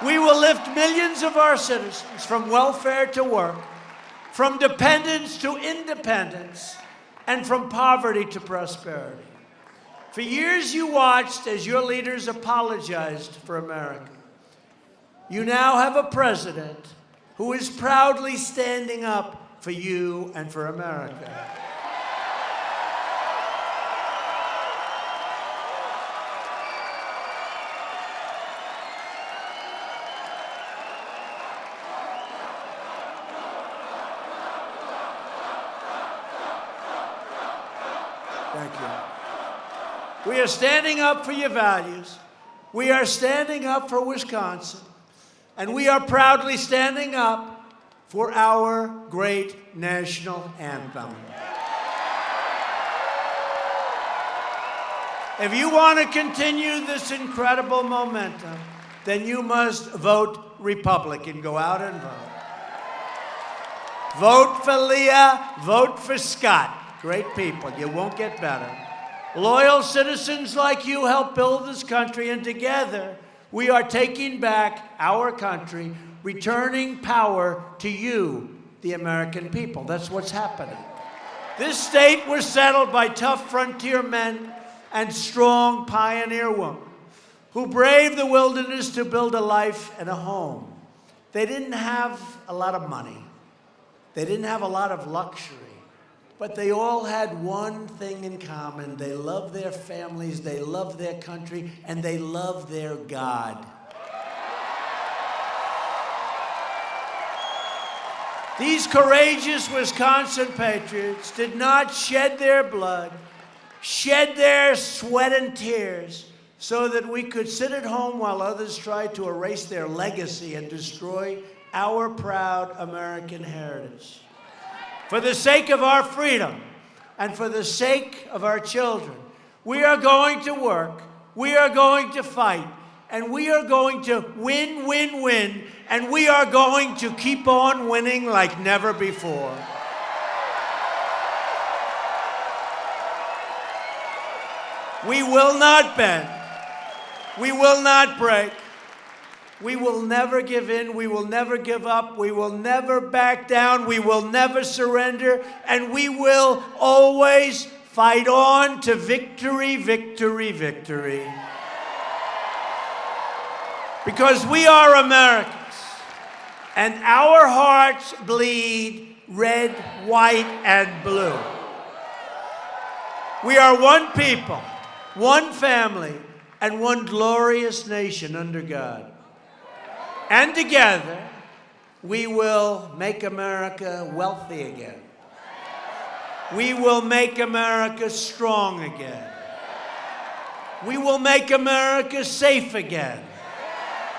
We will lift millions of our citizens from welfare to work, from dependence to independence, and from poverty to prosperity. For years you watched as your leaders apologized for America. You now have a president who is proudly standing up for you and for America. Thank you. We are standing up for your values. We are standing up for Wisconsin. And we are proudly standing up for our great national anthem. If you want to continue this incredible momentum, then you must vote Republican. Go out and vote. Vote for Leah. Vote for Scott. Great people. You won't get better. Loyal citizens like you help build this country, and together we are taking back our country, returning power to you, the American people. That's what's happening. This state was settled by tough frontier men and strong pioneer women who braved the wilderness to build a life and a home. They didn't have a lot of money. They didn't have a lot of luxury. But they all had one thing in common. They loved their families, they loved their country, and they loved their God. These courageous Wisconsin patriots did not shed their blood, shed their sweat and tears, so that we could sit at home while others tried to erase their legacy and destroy our proud American heritage. For the sake of our freedom and for the sake of our children, we are going to work, we are going to fight, and we are going to win, win, win, and we are going to keep on winning like never before. We will not bend. We will not break. We will never give in. We will never give up. We will never back down. We will never surrender. And we will always fight on to victory, victory, victory. Because we are Americans. And our hearts bleed red, white, and blue. We are one people, one family, and one glorious nation under God. And together, we will make America wealthy again. We will make America strong again. We will make America safe again.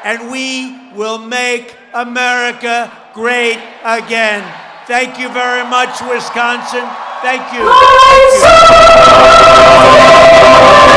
And we will make America great again. Thank you very much, Wisconsin. Thank you. Thank you.